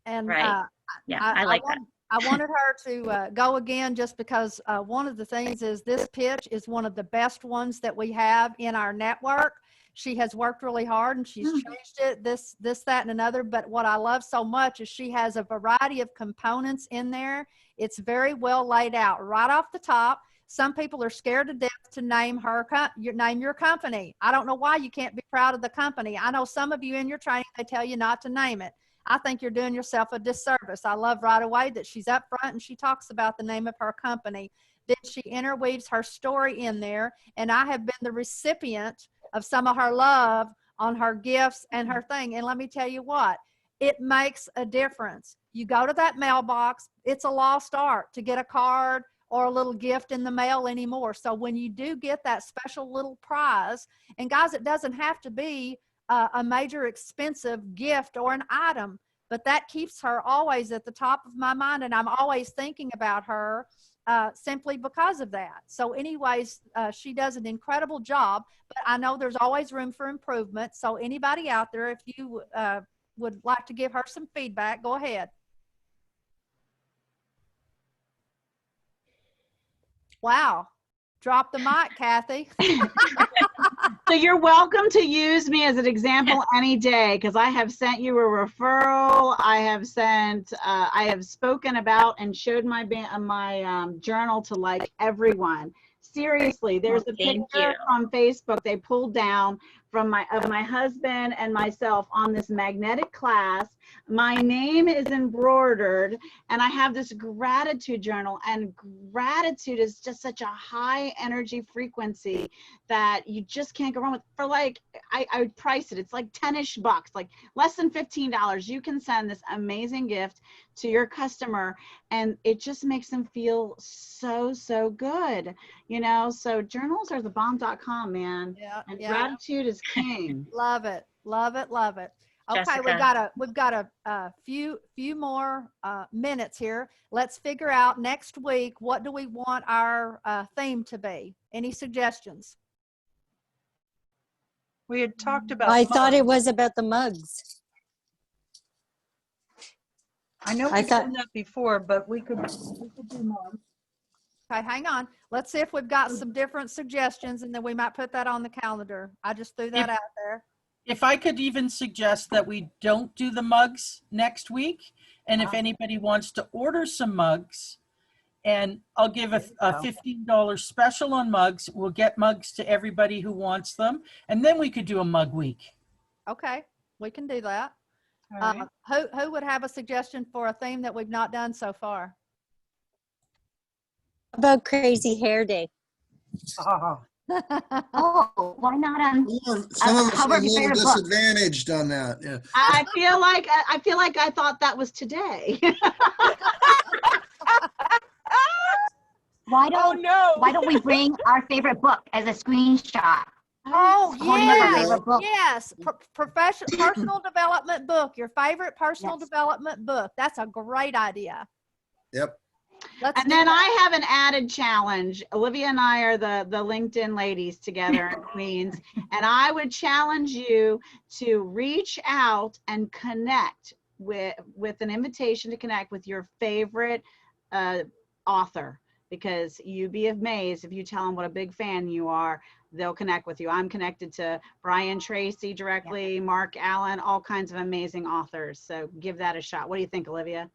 And Right. Yeah, I like that. I wanted her to go again just because one of the things is this pitch is one of the best ones that we have in our network. She has worked really hard and she's changed it, this, that, and another. But what I love so much is she has a variety of components in there. It's very well laid out right off the top. Some people are scared to death to name your company. I don't know why you can't be proud of the company. I know some of you in your training, they tell you not to name it. I think you're doing yourself a disservice. I love right away that she's up front and she talks about the name of her company. Then she interweaves her story in there. And I have been the recipient of some of her love on her gifts and her thing. And let me tell you what, it makes a difference. You go to that mailbox, it's a lost art to get a card or a little gift in the mail anymore. So when you do get that special little prize, and guys, it doesn't have to be a major expensive gift or an item, but that keeps her always at the top of my mind. And I'm always thinking about her simply because of that. So anyways, she does an incredible job, but I know there's always room for improvement. So anybody out there, if you would like to give her some feedback, go ahead. Wow. Drop the mic, Kathy. So you're welcome to use me as an example any day, because I have sent you a referral. I have spoken about and showed my journal to like everyone. Seriously, there's a picture from Facebook they pulled down from my husband and myself on this magnetic clasp. My name is embroidered, and I have this gratitude journal, and gratitude is just such a high energy frequency that you just can't go wrong with. For like, I would price it, it's like 10-ish bucks, like less than $15. You can send this amazing gift to your customer, and it just makes them feel so good, you know. So journals are the bomb.com, man. Yeah, and yeah. gratitude is king. Love it, love it, love it. Okay, Jessica. we've got a few more minutes here. Let's figure out next week, what do we want our theme to be? Any suggestions? We had talked about I thought it was about the mugs. I know we've done that before, but we could do more. Okay, hang on. Let's see if we've got some different suggestions, and then we might put that on the calendar. I just threw that out there. If I could even suggest that we don't do the mugs next week, and if anybody wants to order some mugs, and I'll give a $15 special on mugs. We'll get mugs to everybody who wants them, and then we could do a mug week. Okay, we can do that. All right. Who would have a suggestion for a theme that we've not done so far? About Crazy Hair Day. Oh, why not Some of us are cover a of your little favorite book? disadvantaged on that. Yeah. I feel like I thought that was today. Why don't we bring our favorite book as a screenshot? Oh, Holding up our favorite book. yes. Personal development book, your favorite personal development book. That's a great idea. Yep. And then I have an added challenge. Olivia and I are the LinkedIn ladies together in Queens, and I would challenge you to reach out and connect with an invitation to connect with your favorite author, because you'd be amazed if you tell them what a big fan you are. They'll connect with you. I'm connected to Brian Tracy directly, Mark Allen, all kinds of amazing authors. So give that a shot. What do you think, Olivia?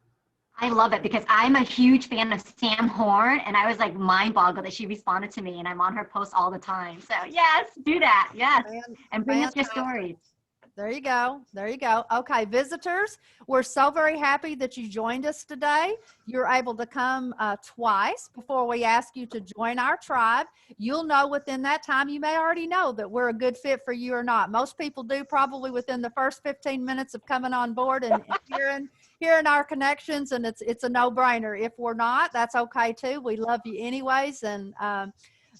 I love it because I'm a huge fan of Sam Horn, and I was like mind boggled that she responded to me, and I'm on her posts all the time. So yes, do that. Yes. And bring us your stories. There you go. There you go. Okay, visitors, we're so very happy that you joined us today. You're able to come twice before we ask you to join our tribe. You'll know within that time, you may already know that we're a good fit for you or not. Most people do probably within the first 15 minutes of coming on board and hearing our connections, and it's a no-brainer. If we're not, that's okay too. We love you anyways, and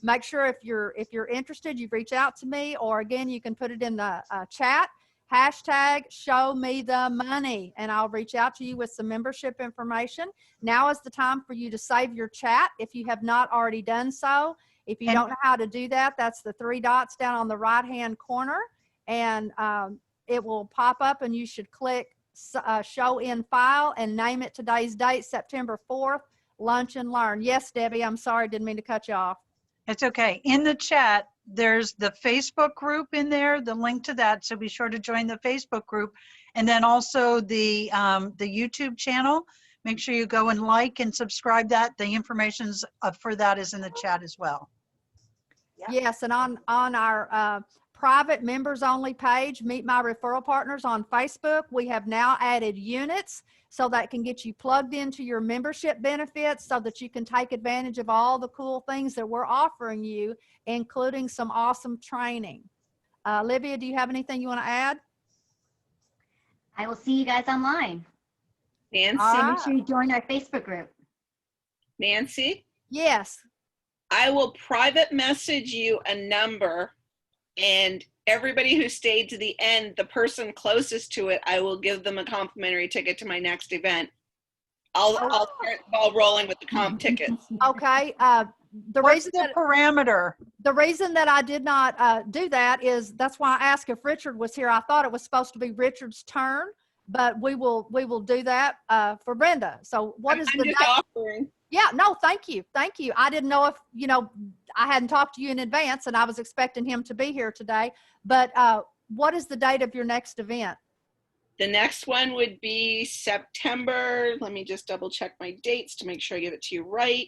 make sure if you're interested, you reach out to me, or again, you can put it in the chat. Hashtag show me the money, and I'll reach out to you with some membership information. Now is the time for you to save your chat if you have not already done so. If you don't know how to do that, that's the 3 dots down on the right-hand corner, and it will pop up, and you should click show in file and name it today's date, September 4th, Lunch and Learn. Yes, Debbie, I'm sorry, didn't mean to cut you off. It's okay. In the chat, there's the Facebook group in there, the link to that. So be sure to join the Facebook group. And then also the YouTube channel. Make sure you go and like and subscribe that. The information for that is in the chat as well. Yes, and on our private members only page, Meet My Referral Partners on Facebook, we have now added units so that can get you plugged into your membership benefits so that you can take advantage of all the cool things that we're offering you, including some awesome training. Olivia, do you have anything you want to add? I will see you guys online. Nancy? So make sure you join our Facebook group. Nancy? Yes. I will private message you a number, and everybody who stayed to the end, the person closest to it, I will give them a complimentary ticket to my next event. I'll start the ball rolling with the comp tickets. Okay. What's the parameter? The reason that I did not do that is that's why I asked if Richard was here. I thought it was supposed to be Richard's turn, but we will do that for Brenda. So what is the just offering. Yeah, no, thank you. Thank you. I didn't know if, I hadn't talked to you in advance and I was expecting him to be here today, but what is the date of your next event? The next one would be September. Let me just double check my dates to make sure I give it to you right.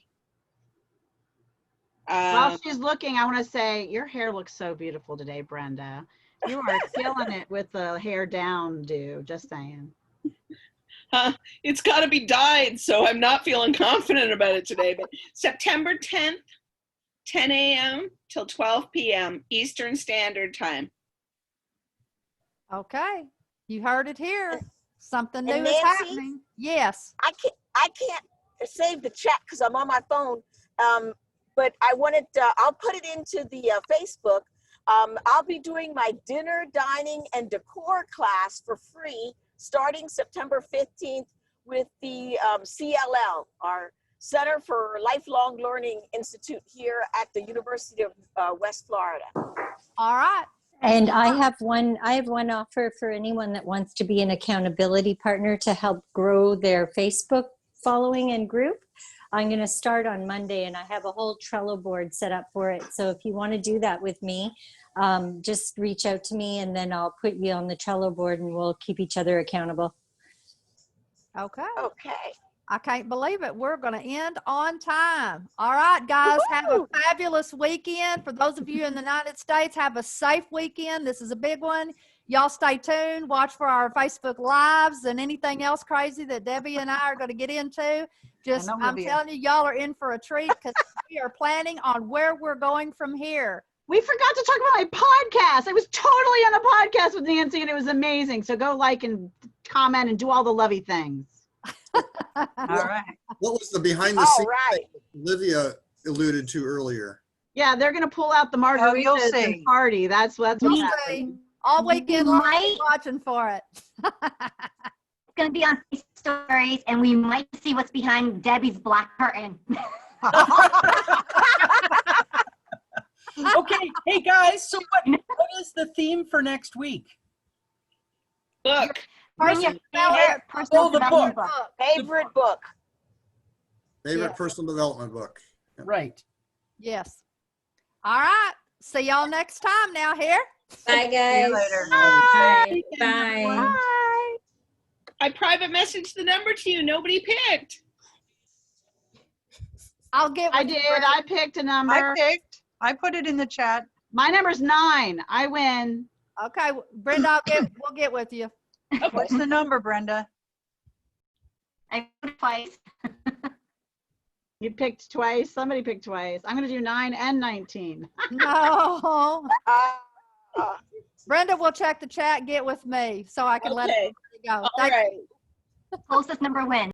While she's looking, I want to say your hair looks so beautiful today, Brenda. You are killing it with the hair down, dude. Just saying. It's got to be dyed, so I'm not feeling confident about it today. But September 10th, 10 a.m. till 12 p.m. Eastern Standard Time. Okay, you heard it here. Something new And is Nancy? happening. Yes. I can't save the chat because I'm on my phone. But I wanted to, I'll put it into the Facebook. I'll be doing my dinner, dining, and decor class for free starting September 15th with the CLL, our Center for Lifelong Learning Institute here at the University of West Florida. All right. And I have one offer for anyone that wants to be an accountability partner to help grow their Facebook following and group. I'm going to start on Monday, and I have a whole Trello board set up for it. So if you want to do that with me, just reach out to me, and then I'll put you on the Trello board, and we'll keep each other accountable. Okay. Okay. I can't believe it. We're going to end on time. All right, guys, have a fabulous weekend. For those of you in the United States, have a safe weekend. This is a big one. Y'all stay tuned. Watch for our Facebook Lives and anything else crazy that Debbie and I are going to get into. Just, I'm telling you, y'all are in for a treat because we are planning on where we're going from here. We forgot to talk about my podcast. I was totally on a podcast with Nancy, and it was amazing. So go like and comment and do all the lovey things. All right. What was the behind the scenes thing Olivia alluded to earlier? Yeah, they're gonna pull out the margaritas and party. That's what's happening. All weekend long, watching for it. It's going to be on stories, and we might see what's behind Debbie's black curtain. Okay, hey guys, so what is the theme for next week? Book. Bring your favorite personal development book. Favorite book. Favorite personal development book. Right. Yes. All right. See y'all next time now here. Bye, guys. See you later. Bye. Bye. Bye. I private messaged the number to you. Nobody picked. I'll get. I did. I picked a number. I picked. I put it in the chat. My number's 9. I win. Okay, Brenda, we'll get with you. What's the number, Brenda? I voted twice. You picked twice. Somebody picked twice. I'm going to do 9 and 19. No. Brenda will check the chat, get with me so I can let it go. All right. Closest number wins.